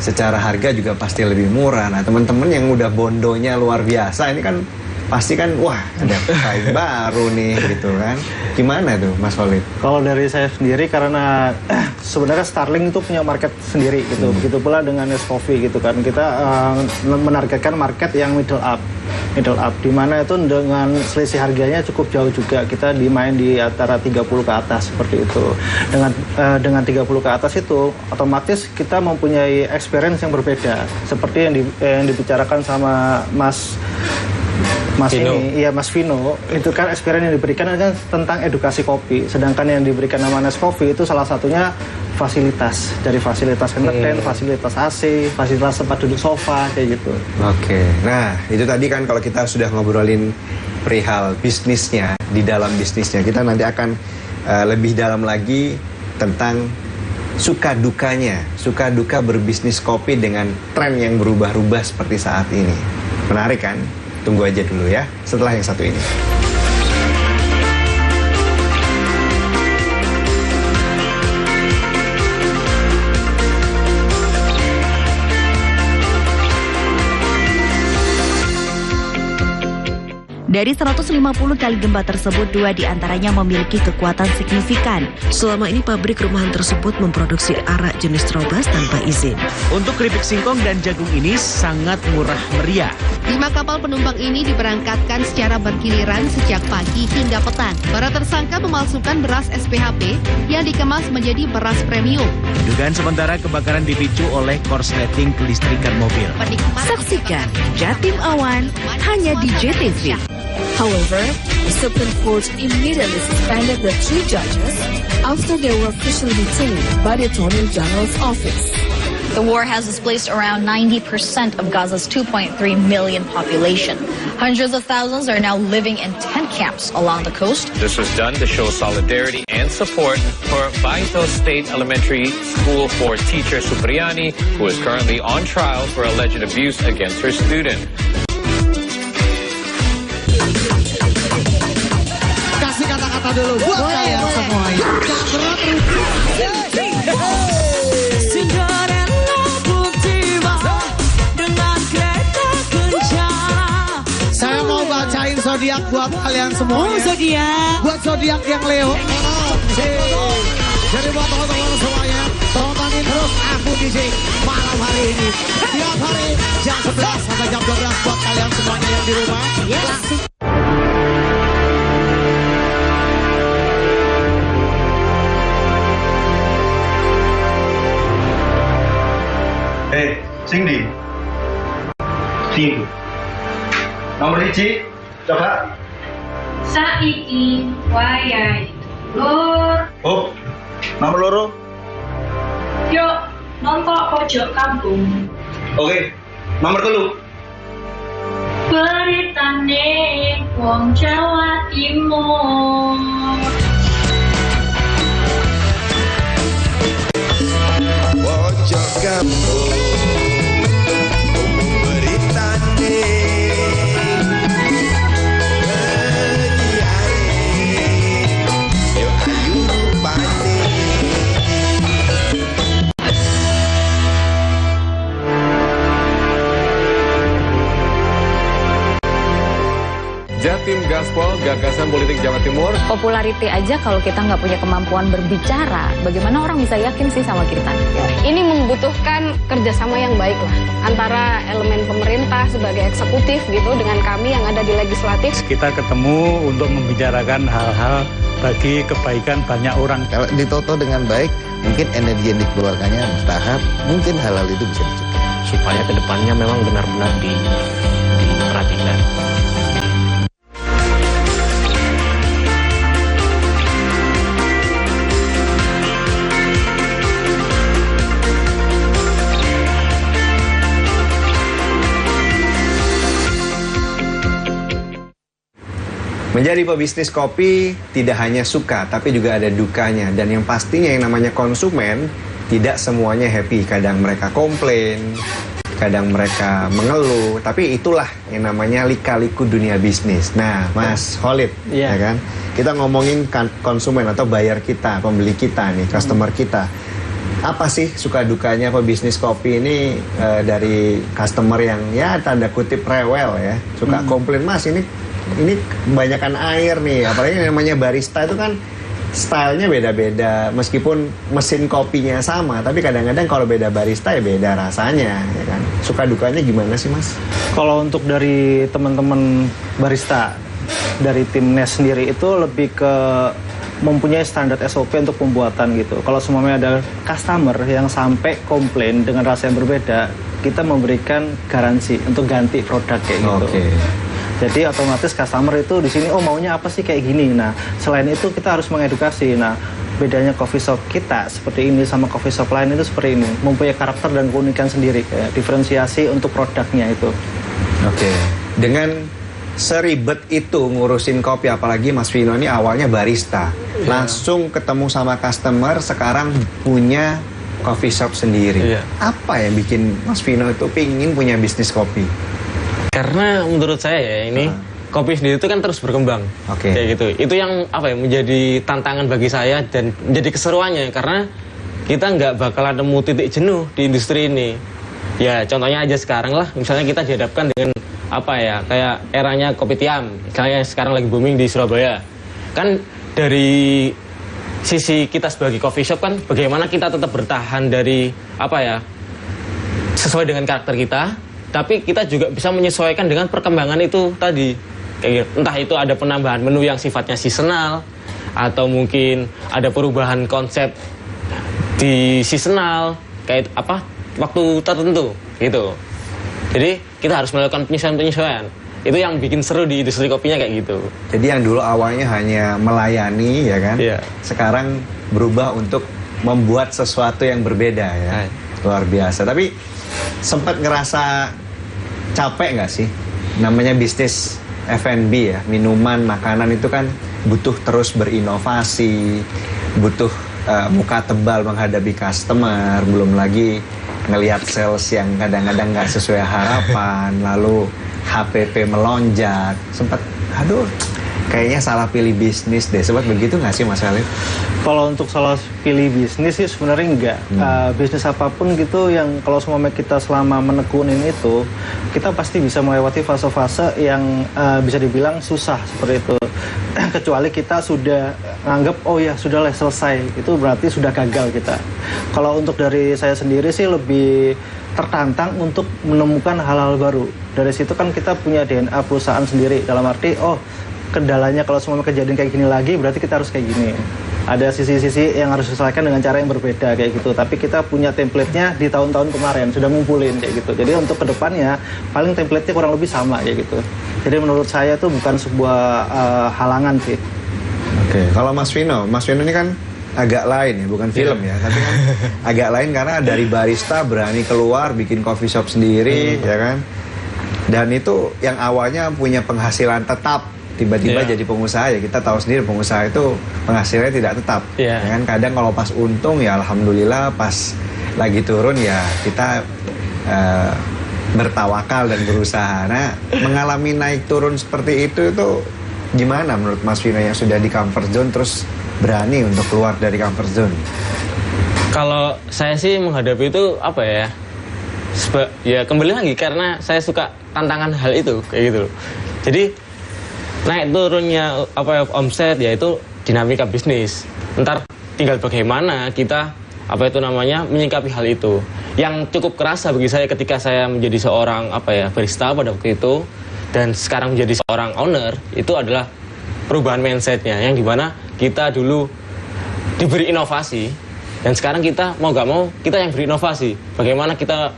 secara harga juga pasti lebih murah. Nah, teman-teman yang udah bondonya luar biasa ini kan pasti kan wah ada pesaing baru nih gitu kan. Gimana tuh Mas Holid? Kalau dari saya sendiri karena sebenarnya Starling itu punya market sendiri gitu. Begitu pula dengan Nescoffee gitu kan. Kita menargetkan market yang middle up di mana itu dengan selisih harganya cukup jauh juga. Kita dimain di antara 30 ke atas seperti itu. Dengan 30 ke atas itu otomatis kita mempunyai experience yang berbeda seperti yang dibicarakan sama Mas Vino. Mas Vino, itu kan experience yang diberikan kan tentang edukasi kopi. Sedangkan yang diberikan nama Nescoffee itu salah satunya fasilitas. Dari fasilitas entertain, fasilitas AC, fasilitas tempat duduk sofa, kayak gitu. Oke, nah itu tadi kan kalau kita sudah ngobrolin perihal bisnisnya, di dalam bisnisnya, kita nanti akan lebih dalam lagi tentang suka duka berbisnis kopi dengan tren yang berubah-ubah seperti saat ini. Menarik kan? Tunggu aja dulu ya, setelah yang satu ini. Dari 150 kali gempa tersebut, 2 diantaranya memiliki kekuatan signifikan. Selama ini pabrik rumahan tersebut memproduksi arak jenis Trobas tanpa izin. Untuk keripik singkong dan jagung ini sangat murah meriah. 5 kapal penumpang ini diberangkatkan secara bergiliran sejak pagi hingga petang. Para tersangka memalsukan beras SPHP yang dikemas menjadi beras premium. Dugaan sementara kebakaran dipicu oleh korsleting kelistrikan mobil. Saksikan Jatim Awan hanya di JTV. However, the Supreme Court immediately suspended the 3 judges after they were officially detained by the Attorney General's office. The war has displaced around 90% of Gaza's 2.3 million population. Hundreds of thousands are now living in tent camps along the coast. This was done to show solidarity and support for Baito State Elementary School for teacher Supriyani, who is currently on trial for alleged abuse against her student. Kasih kata-kata dulu buat kalian semuanya. Saya mau bacain zodiak buat kalian semuanya. Zodiak. Buat zodiak yang Leo. Jadi buat teman-teman semuanya, tontonin terus aku DJ malam hari ini. Tiap hari jam 11 sampai jam 12 buat kalian semuanya yang di rumah. Yes. Cindy. Nomor 1, coba. Saiki wayai lur. Oh, nomor loro. Yuk nonton pojok kampung. Oke, nomor 3. Beritane wong Jawa Timur. Pojok kampung beritane yo ayu rupane. Jatim Gaspol, gagasan politik Jawa Timur. Popularity aja kalau kita nggak punya kemampuan berbicara, bagaimana orang bisa yakin sih sama kita? Ini membutuhkan kerjasama yang baik lah antara elemen pemerintah sebagai eksekutif gitu dengan kami yang ada di legislatif. Kita ketemu untuk membicarakan hal-hal bagi kebaikan banyak orang. Kalau ditoto dengan baik, mungkin energi yang dikeluarkannya mustahab, mungkin hal-hal itu bisa dicegah. Supaya kedepannya memang benar-benar diperhatikan. Menjadi pebisnis kopi tidak hanya suka, tapi juga ada dukanya. Dan yang pastinya yang namanya konsumen, tidak semuanya happy. Kadang mereka komplain, kadang mereka mengeluh. Tapi itulah yang namanya lika-liku dunia bisnis. Nah, Mas Holid, ya kan? Kita ngomongin konsumen atau buyer kita, pembeli kita nih, customer kita. apa sih suka dukanya pebisnis kopi ini dari customer yang ya tanda kutip rewel ya, suka komplain, Mas ini kebanyakan air nih, apalagi namanya barista itu kan stylenya beda-beda, meskipun mesin kopinya sama, tapi kadang-kadang kalau beda barista ya beda rasanya, ya kan. Suka dukanya gimana sih, Mas? Kalau untuk dari teman-teman barista dari tim NES sendiri itu lebih ke mempunyai standar SOP untuk pembuatan gitu. Kalau semuanya ada customer yang sampai komplain dengan rasa yang berbeda, kita memberikan garansi untuk ganti produk kayak gitu. Jadi otomatis customer itu di sini maunya apa sih kayak gini. Nah, selain itu kita harus mengedukasi. Nah, bedanya coffee shop kita seperti ini sama coffee shop lain itu seperti ini, mempunyai karakter dan keunikan sendiri, kayak diferensiasi untuk produknya itu. Dengan seribet itu ngurusin kopi, apalagi Mas Vino ini awalnya barista, langsung ketemu sama customer, sekarang punya coffee shop sendiri. Apa yang bikin Mas Vino itu pingin punya bisnis kopi? Karena menurut saya ya ini kopi sendiri itu kan terus berkembang, kayak gitu. Itu yang menjadi tantangan bagi saya dan menjadi keseruannya, karena kita nggak bakalan nemu titik jenuh di industri ini. Ya contohnya aja sekarang lah, misalnya kita dihadapkan dengan kayak eranya kopi tiam, misalnya sekarang lagi booming di Surabaya. Kan dari sisi kita sebagai coffee shop kan bagaimana kita tetap bertahan dari sesuai dengan karakter kita, tapi kita juga bisa menyesuaikan dengan perkembangan itu tadi. Kayak gitu. Entah itu ada penambahan menu yang sifatnya seasonal, atau mungkin ada perubahan konsep di seasonal kayak waktu tertentu gitu. Jadi kita harus melakukan penyesuaian-penyesuaian. Itu yang bikin seru di industri kopinya kayak gitu. Jadi yang dulu awalnya hanya melayani, ya kan? Sekarang berubah untuk membuat sesuatu yang berbeda, ya. Luar biasa. Tapi sempat ngerasa capek nggak sih? Namanya bisnis F&B ya, minuman, makanan itu kan butuh terus berinovasi, butuh muka tebal menghadapi customer, belum lagi ngelihat sales yang kadang-kadang nggak sesuai harapan, lalu HPP melonjak, sempat kayaknya salah pilih bisnis deh. Sempat begitu nggak sih Mas Khalid? Kalau untuk salah pilih bisnis sih sebenarnya enggak. Bisnis apapun gitu yang kalau semua kita selama menekunin itu, kita pasti bisa melewati fase-fase yang bisa dibilang susah seperti itu. Kecuali kita sudah nganggap sudahlah selesai, itu berarti sudah gagal kita. Kalau untuk dari saya sendiri sih lebih tertantang untuk menemukan hal-hal baru. Dari situ kan kita punya DNA perusahaan sendiri, dalam arti kendalanya kalau semua kejadian kayak gini lagi berarti kita harus kayak gini. Ada sisi-sisi yang harus diselesaikan dengan cara yang berbeda kayak gitu. Tapi kita punya template-nya di tahun-tahun kemarin, sudah ngumpulin kayak gitu. Jadi untuk kedepannya paling template-nya kurang lebih sama kayak gitu. Jadi menurut saya itu bukan sebuah halangan sih. Kalau Mas Vino ini kan agak lain ya, bukan film ya, tapi kan agak lain karena dari barista berani keluar bikin coffee shop sendiri, ya kan? Dan itu yang awalnya punya penghasilan tetap, tiba-tiba jadi pengusaha. Ya kita tahu sendiri pengusaha itu penghasilannya tidak tetap, ya kan? Kadang kalau pas untung ya alhamdulillah, pas lagi turun ya kita bertawakal dan berusaha. Nah, mengalami naik turun seperti itu gimana menurut Mas Vino yang sudah di comfort zone terus berani untuk keluar dari comfort zone? Kalau saya sih menghadapi itu ya kembali lagi karena saya suka tantangan hal itu kayak gitu. Jadi naik turunnya omset ya itu dinamika bisnis. Ntar tinggal bagaimana kita menyikapi hal itu. Yang cukup kerasa bagi saya ketika saya menjadi seorang barista pada waktu itu dan sekarang menjadi seorang owner, itu adalah perubahan mindsetnya, yang dimana kita dulu diberi inovasi dan sekarang kita mau gak mau kita yang berinovasi. Bagaimana kita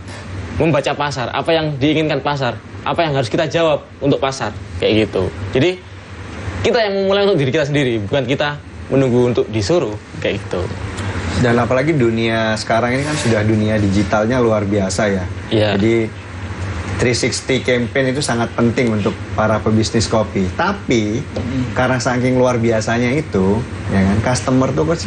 membaca pasar, apa yang diinginkan pasar, apa yang harus kita jawab untuk pasar, kayak gitu. Jadi kita yang memulai untuk diri kita sendiri, bukan kita menunggu untuk disuruh, kayak gitu. Dan apalagi dunia sekarang ini kan sudah dunia digitalnya luar biasa ya. Jadi 360 campaign itu sangat penting untuk para pebisnis kopi. Tapi karena saking luar biasanya itu, ya kan, customer tuh kan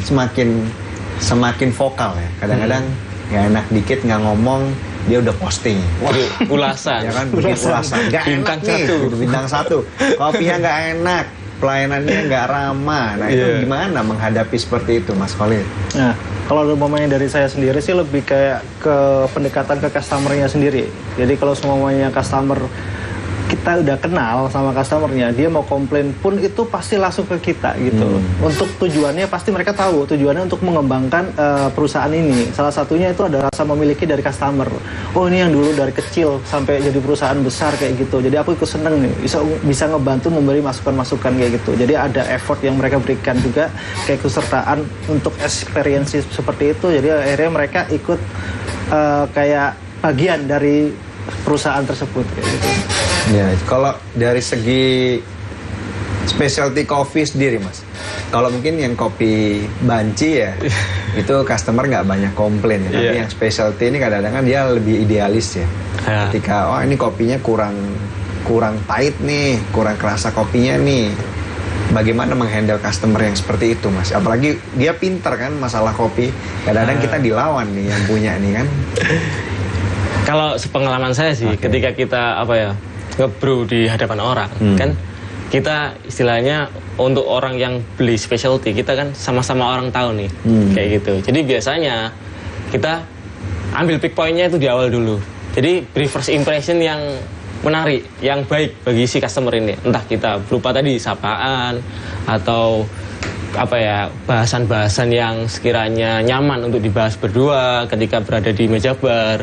semakin vokal ya. Kadang-kadang nggak enak dikit nggak ngomong, dia udah posting. Wah, ulasan. Ya kan, bikin ulasan. Nggak enak nih, bintang 1. Kopinya nggak enak. pelayanannya nggak ramah. Nah itu gimana menghadapi seperti itu, Mas Khalid? Nah, kalau umpamanya dari saya sendiri sih lebih kayak ke pendekatan ke customer-nya sendiri. Jadi kalau semuanya customer kita udah kenal sama customernya, dia mau komplain pun itu pasti langsung ke kita gitu. Untuk tujuannya pasti mereka tahu tujuannya untuk mengembangkan perusahaan ini. Salah satunya itu ada rasa memiliki dari customer. Oh ini yang dulu dari kecil sampai jadi perusahaan besar kayak gitu. Jadi aku ikut seneng nih, bisa ngebantu memberi masukan-masukan kayak gitu. Jadi ada effort yang mereka berikan juga kayak kesertaan untuk experience seperti itu. Jadi akhirnya mereka ikut kayak bagian dari perusahaan tersebut kayak gitu. Ya, kalau dari segi specialty coffee sendiri, Mas. Kalau mungkin yang kopi banci ya, itu customer nggak banyak komplain ya. Tapi yang specialty ini kadang-kadang kan dia lebih idealis ya. Ketika ini kopinya kurang pahit nih, kurang kerasa kopinya nih. Bagaimana menghandle customer yang seperti itu, Mas? Apalagi dia pinter kan masalah kopi. Kadang-kadang kita dilawan nih yang punya nih kan. Kalau sepengalaman saya sih, ketika kita ngebrew di hadapan orang, kan kita istilahnya untuk orang yang beli specialty, kita kan sama-sama orang tahu nih, kayak gitu. Jadi biasanya kita ambil pick point-nya itu di awal dulu. Jadi beri first impression yang menarik, yang baik bagi si customer ini. Entah kita berupa tadi sapaan atau bahasan-bahasan yang sekiranya nyaman untuk dibahas berdua ketika berada di meja bar.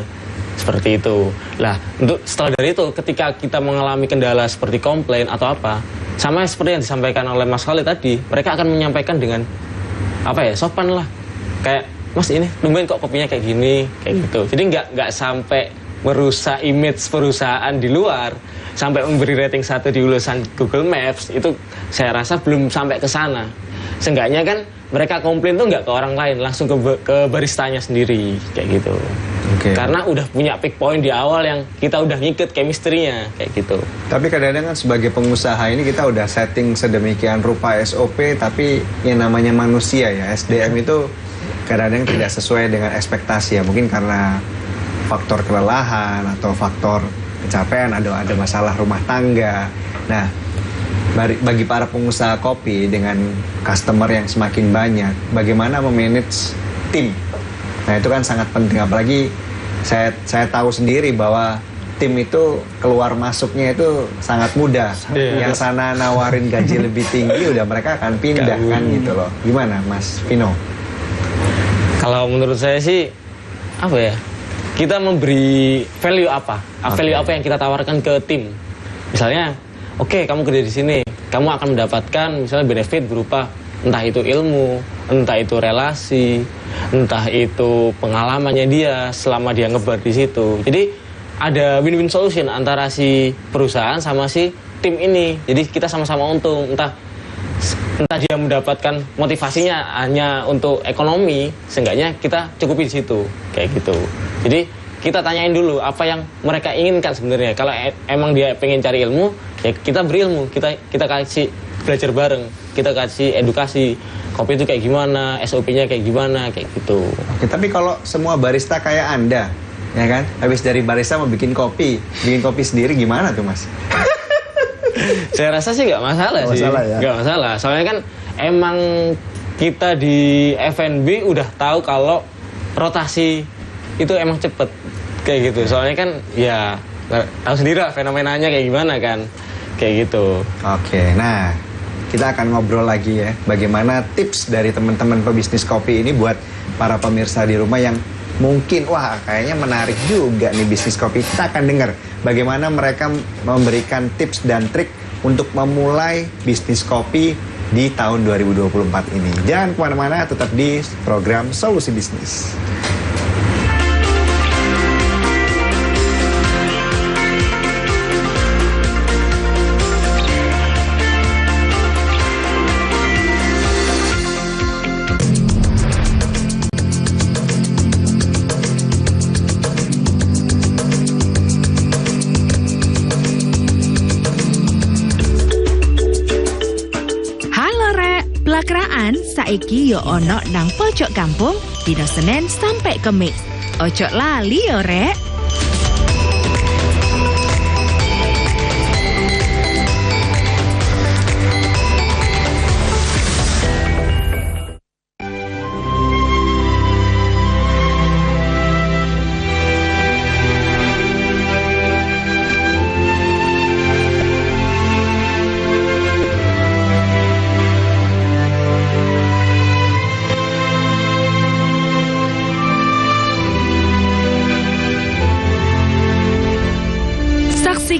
Seperti itu. Lah, setelah dari itu, ketika kita mengalami kendala seperti komplain atau apa, sama seperti yang disampaikan oleh Mas Khalid tadi, mereka akan menyampaikan dengan sopan lah. Kayak, Mas ini tumben kok kopinya kayak gini, kayak gitu. Jadi nggak sampai merusak image perusahaan di luar, sampai memberi rating 1 di ulasan Google Maps, itu saya rasa belum sampai ke sana. Seenggaknya kan mereka komplain tuh nggak ke orang lain, langsung ke baristanya sendiri, kayak gitu. Karena udah punya pick point di awal yang kita udah ngikut chemistry-nya, kayak gitu. Tapi kadang-kadang kan sebagai pengusaha ini kita udah setting sedemikian rupa SOP, tapi yang namanya manusia ya, SDM itu kadang-kadang tidak sesuai dengan ekspektasi ya. Mungkin karena faktor kelelahan atau faktor kecapean, ada masalah rumah tangga. Nah, bagi para pengusaha kopi dengan customer yang semakin banyak, bagaimana memanage tim? Nah itu kan sangat penting, apalagi saya tahu sendiri bahwa tim itu keluar masuknya itu sangat mudah. Yang sana nawarin gaji lebih tinggi, udah mereka akan pindah kan gitu loh. Gimana Mas Vino? Kalau menurut saya sih kita memberi value value apa yang kita tawarkan ke tim. Misalnya, kamu kerja di sini, kamu akan mendapatkan misalnya benefit berupa entah itu ilmu, entah itu relasi, entah itu pengalamannya dia selama dia ngebar di situ. Jadi ada win-win solution antara si perusahaan sama si tim ini. Jadi kita sama-sama untung. Entah dia mendapatkan motivasinya hanya untuk ekonomi, seenggaknya kita cukupi di situ, kayak gitu. Jadi kita tanyain dulu apa yang mereka inginkan sebenarnya. Kalau emang dia pengen cari ilmu, ya kita beri ilmu, kita kasih belajar bareng, kita kasih edukasi kopi itu kayak gimana, SOP-nya kayak gimana, kayak gitu. Tapi kalau semua barista kayak Anda, ya kan, habis dari barista mau bikin kopi sendiri gimana tuh Mas? Saya rasa sih nggak masalah sih, nggak masalah. Soalnya kan emang kita di F&B udah tahu kalau rotasi itu emang cepet kayak gitu. Soalnya kan ya tahu sendiri lah fenomenanya kayak gimana kan, kayak gitu. Nah kita akan ngobrol lagi ya, bagaimana tips dari teman-teman pebisnis kopi ini buat para pemirsa di rumah yang mungkin kayaknya menarik juga nih bisnis kopi. Kita akan dengar bagaimana mereka memberikan tips dan trik untuk memulai bisnis kopi di tahun 2024 ini. Jangan kemana-mana, tetap di program Solusi Bisnis. Saiki yo ono nang pojok kampung dina Senin sampai Kamis. Ojo lali yo rek.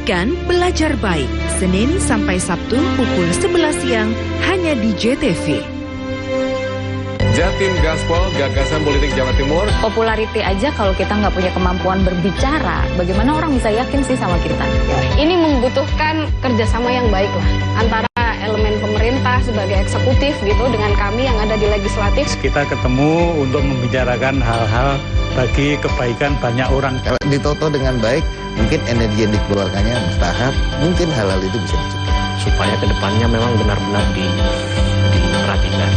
Saksikan Belajar Baik, Senin sampai Sabtu pukul 11 siang hanya di JTV. Jatim Gaspol, gagasan politik Jawa Timur. Popularity aja kalau kita nggak punya kemampuan berbicara, bagaimana orang bisa yakin sih sama kita? Ini membutuhkan kerjasama yang baik lah antara elemen pemerintah sebagai eksekutif gitu dengan kami yang ada di legislatif. Kita ketemu untuk membicarakan hal-hal bagi kebaikan banyak orang. Kalau ditoto dengan baik, mungkin energi yang dikeluarkannya mustahab, mungkin hal-hal itu bisa dicegah. Supaya kedepannya memang benar-benar diperhatikan.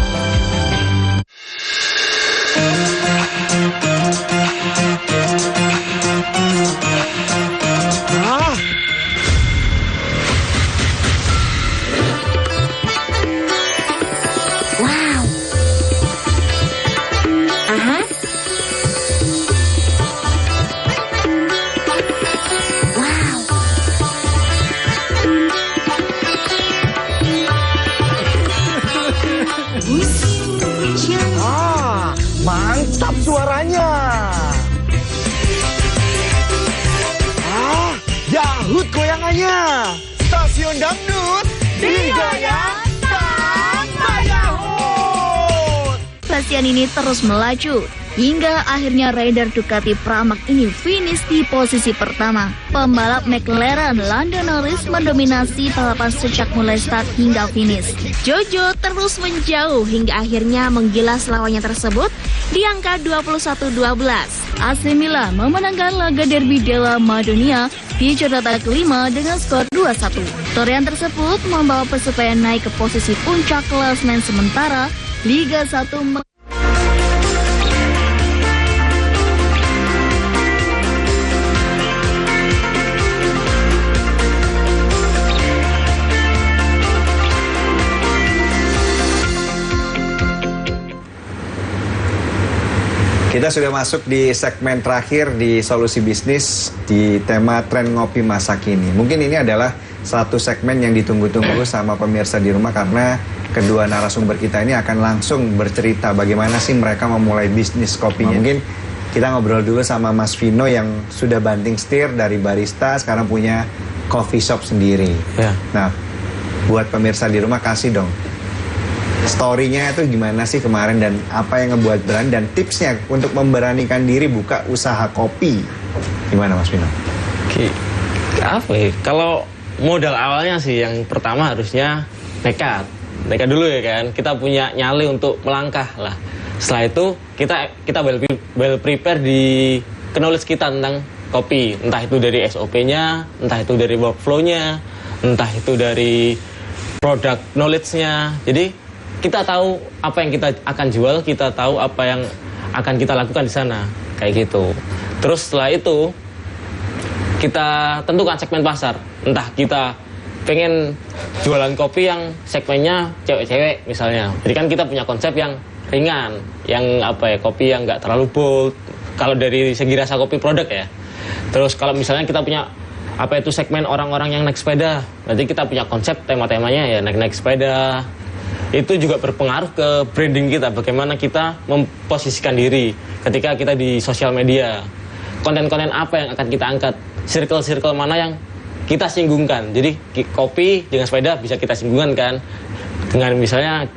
Wow. Aha. Wow. Mantap suaranya. Yahut goyangannya. Stasiun dangdut digoyang sama Yahut. Stasiun ini terus melaju hingga akhirnya rider Ducati Pramac ini finish di posisi pertama. Pembalap McLaren Lando Norris mendominasi balapan sejak mulai start hingga finish. Jojo terus menjauh hingga akhirnya menggilas lawannya tersebut di angka 21-12. AC Milan memenangkan laga derby della Madonia di catatan kelima dengan skor 2-1. Torehan tersebut membawa Persebaya naik ke posisi puncak klasemen sementara Liga 1. Kita sudah masuk di segmen terakhir di Solusi Bisnis di tema tren ngopi masa kini. Mungkin ini adalah satu segmen yang ditunggu-tunggu sama pemirsa di rumah karena kedua narasumber kita ini akan langsung bercerita bagaimana sih mereka memulai bisnis kopinya. Mungkin kita ngobrol dulu sama Mas Vino yang sudah banting setir dari barista sekarang punya coffee shop sendiri. Ya. Nah, buat pemirsa di rumah kasih dong story-nya itu gimana sih kemarin dan apa yang ngebuat berani dan tipsnya untuk memberanikan diri buka usaha kopi. Gimana Mas Vino? Oke. Apa ya? Kalau modal awalnya sih yang pertama harusnya nekat. Nekat dulu ya kan. Kita punya nyali untuk melangkah lah. Setelah itu kita well prepare di knowledge kita tentang kopi. Entah itu dari SOP-nya, entah itu dari workflow-nya, entah itu dari product knowledge-nya. Jadi kita tahu apa yang kita akan jual, kita tahu apa yang akan kita lakukan di sana, kayak gitu. Terus setelah itu kita tentukan segmen pasar. Entah kita pengen jualan kopi yang segmennya cewek-cewek misalnya. Jadi kan kita punya konsep yang ringan, yang kopi yang nggak terlalu bold. Kalau dari segi rasa kopi produk ya. Terus kalau misalnya kita punya segmen orang-orang yang naik sepeda, berarti kita punya konsep tema-temanya ya naik sepeda. Itu juga berpengaruh ke branding kita, bagaimana kita memposisikan diri ketika kita di sosial media. Konten-konten apa yang akan kita angkat, circle-circle mana yang kita singgungkan. Jadi kopi dengan sepeda bisa kita singgungkan kan. Dengan misalnya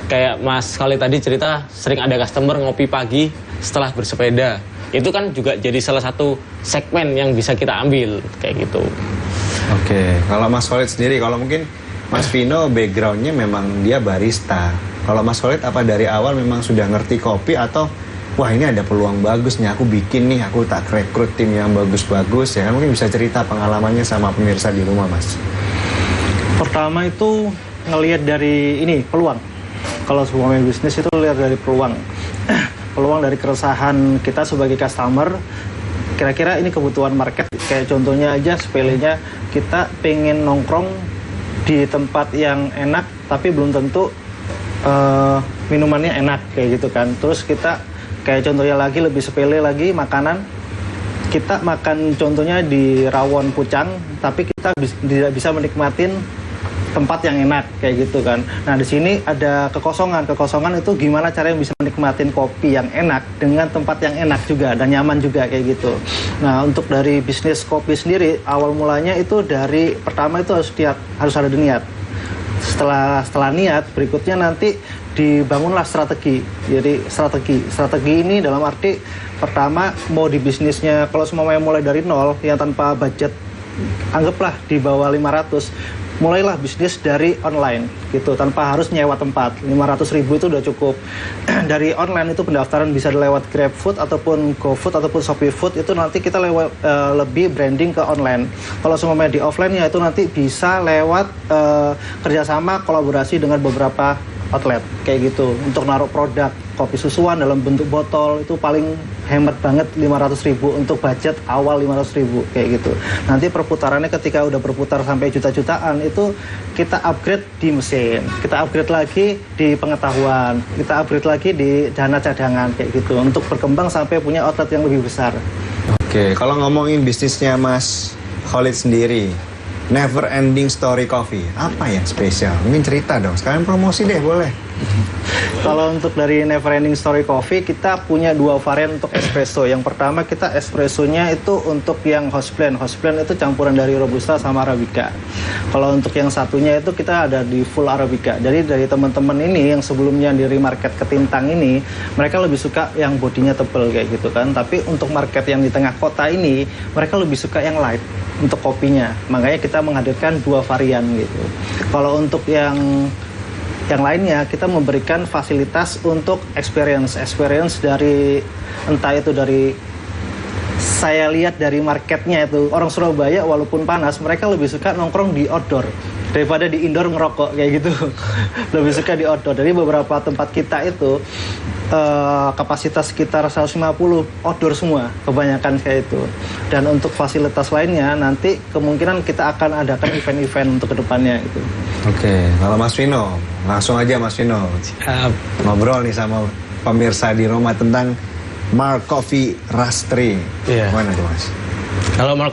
kayak Mas Khalid tadi cerita sering ada customer ngopi pagi setelah bersepeda. Itu kan juga jadi salah satu segmen yang bisa kita ambil kayak gitu. Oke, kalau Mas Khalid sendiri, kalau mungkin Mas Vino backgroundnya memang dia barista. Kalau Mas Khalid apa dari awal memang sudah ngerti kopi atau wah ini ada peluang bagus nih aku bikin nih, aku tak rekrut tim yang bagus-bagus ya. Mungkin bisa cerita pengalamannya sama pemirsa di rumah Mas. Pertama itu ngelihat dari ini peluang. Kalau sebuah bisnis itu lihat dari peluang. Peluang dari keresahan kita sebagai customer. Kira-kira ini kebutuhan market. Kayak contohnya aja sepelenya kita pengen nongkrong di tempat yang enak tapi belum tentu minumannya enak kayak gitu kan. Terus kita kayak contohnya lagi lebih sepele lagi makanan, kita makan contohnya di rawon Pucang tapi kita tidak bisa menikmatin tempat yang enak kayak gitu kan. Nah di sini ada kekosongan itu gimana caranya bisa menikmatin kopi yang enak dengan tempat yang enak juga dan nyaman juga kayak gitu. Nah untuk dari bisnis kopi sendiri awal mulanya itu dari pertama itu harus ada niat. Setelah niat berikutnya nanti dibangunlah strategi. Jadi strategi ini dalam arti pertama mau di bisnisnya kalau semuanya mulai dari nol yang tanpa budget anggaplah di bawah 500, mulailah bisnis dari online gitu tanpa harus nyewa tempat. 500.000 itu udah cukup. Dari online itu pendaftaran bisa lewat GrabFood ataupun GoFood ataupun ShopeeFood, itu nanti kita lewat lebih branding ke online. Kalau semuanya di offline ya itu nanti bisa lewat kerjasama kolaborasi dengan beberapa outlet kayak gitu untuk naruh produk kopi susuan dalam bentuk botol. Itu paling hemat banget 500.000 untuk budget awal 500.000 kayak gitu. Nanti perputarannya ketika udah berputar sampai juta-jutaan itu kita upgrade di mesin, kita upgrade lagi di pengetahuan, kita upgrade lagi di dana cadangan kayak gitu untuk berkembang sampai punya outlet yang lebih besar. Oke, kalau ngomongin bisnisnya Mas Khalid sendiri, Never Ending Story Coffee, apa yang spesial? Mungkin cerita dong, sekalian promosi deh boleh. Kalau untuk dari Never Ending Story Coffee, kita punya 2 varian untuk espresso. Yang pertama kita espressonya itu untuk yang house blend. House blend itu campuran dari Robusta sama Arabica. Kalau untuk yang satunya itu kita ada di full Arabica. Jadi dari teman-teman ini yang sebelumnya di remarket ketintang ini, mereka lebih suka yang bodinya tebel kayak gitu kan. Tapi untuk market yang di tengah kota ini, mereka lebih suka yang light untuk kopinya. Makanya kita menghadirkan 2 varian gitu. Kalau untuk yang lainnya kita memberikan fasilitas untuk experience dari entah itu dari saya lihat dari marketnya itu orang Surabaya walaupun panas mereka lebih suka nongkrong di outdoor daripada di indoor ngerokok kayak gitu. Lebih suka di outdoor. Dari beberapa tempat kita itu kapasitas sekitar 150 outdoor semua kebanyakan kayak itu. Dan untuk fasilitas lainnya nanti kemungkinan kita akan adakan event-event untuk kedepannya gitu. Oke, kalau Mas Vino, langsung aja Mas Vino. Ngobrol nih sama pemirsa di rumah tentang Mark Coffee Roastery. Iya. Mana tuh Mas? Kalau Mark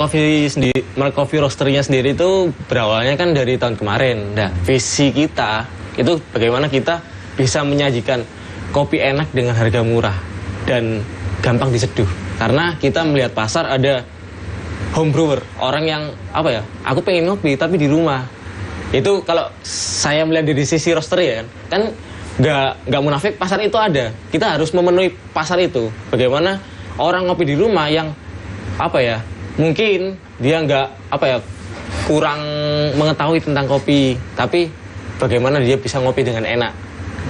Coffee Roastery-nya sendiri itu berawalnya kan dari tahun kemarin. Nah, visi kita itu bagaimana kita bisa menyajikan kopi enak dengan harga murah dan gampang diseduh. Karena kita melihat pasar ada home brewer, orang yang apa ya, aku pengen ngopi tapi di rumah. Itu kalau saya melihat dari sisi roastery ya kan nggak munafik, pasar itu ada. Kita harus memenuhi pasar itu. Bagaimana orang ngopi di rumah yang apa ya, mungkin dia nggak apa ya, kurang mengetahui tentang kopi, tapi bagaimana dia bisa ngopi dengan enak,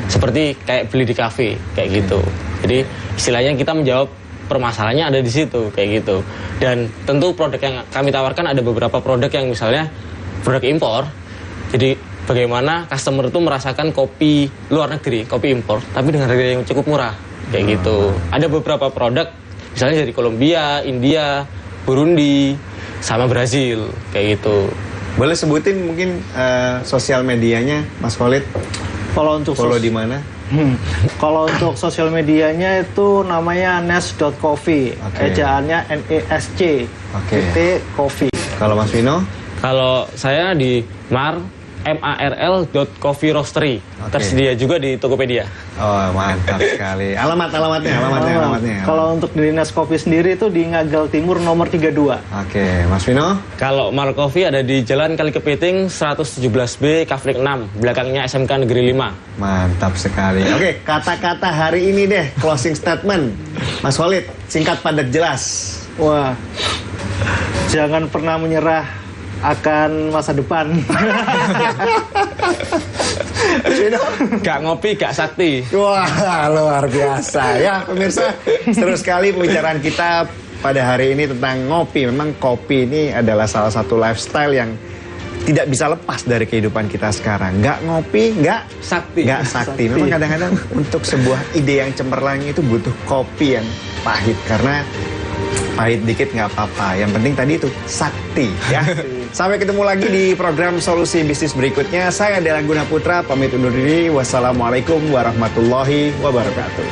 seperti kayak beli di kafe kayak gitu. Jadi istilahnya kita menjawab permasalahannya ada di situ kayak gitu. Dan tentu produk yang kami tawarkan ada beberapa produk yang misalnya produk impor. Jadi bagaimana customer itu merasakan kopi luar negeri, kopi impor, tapi dengan harga yang cukup murah kayak gitu. Ada beberapa produk misalnya dari Kolombia, India, Burundi, sama Brazil kayak gitu. Boleh sebutin mungkin sosial medianya Mas Khalid? Kalau untuk follow di mana? Kalau untuk sosial medianya itu namanya nes.coffee, ejaannya NESC, coffee. Kalau Mas Vino? Kalau saya di marl.coffee roastery. Tersedia juga di Tokopedia. Oh, mantap sekali. Alamatnya. Kalau untuk di Nes Coffee sendiri itu di Ngagel Timur nomor 32. Oke, Mas Vino? Kalau Marl Coffee ada di Jalan Kali Kepiting 117B, Kafrik 6, belakangnya SMK Negeri 5. Mantap sekali. Oke, kata-kata hari ini deh, closing statement. Mas Khalid, singkat padat jelas. Wah, jangan pernah menyerah akan masa depan. Gak ngopi, gak sakti. Wah, luar biasa. Ya, pemirsa, seru sekali pembicaraan kita pada hari ini tentang ngopi. Memang kopi ini adalah salah satu lifestyle yang tidak bisa lepas dari kehidupan kita sekarang. Gak ngopi, gak sakti. Memang kadang-kadang untuk sebuah ide yang cemerlang itu butuh kopi yang pahit. Karena pahit dikit nggak apa-apa. Yang penting tadi itu sakti, ya. Sampai ketemu lagi di program Solusi Bisnis berikutnya. Saya Dela Guna Putra, pamit undur diri. Wassalamualaikum warahmatullahi wabarakatuh.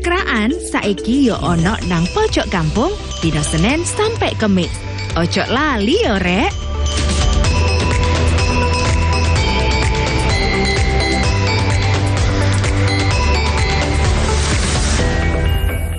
Blakraan saiki yo ono nang pojok kampung dina Senin sampai Kamis. Ojo lali yo rek.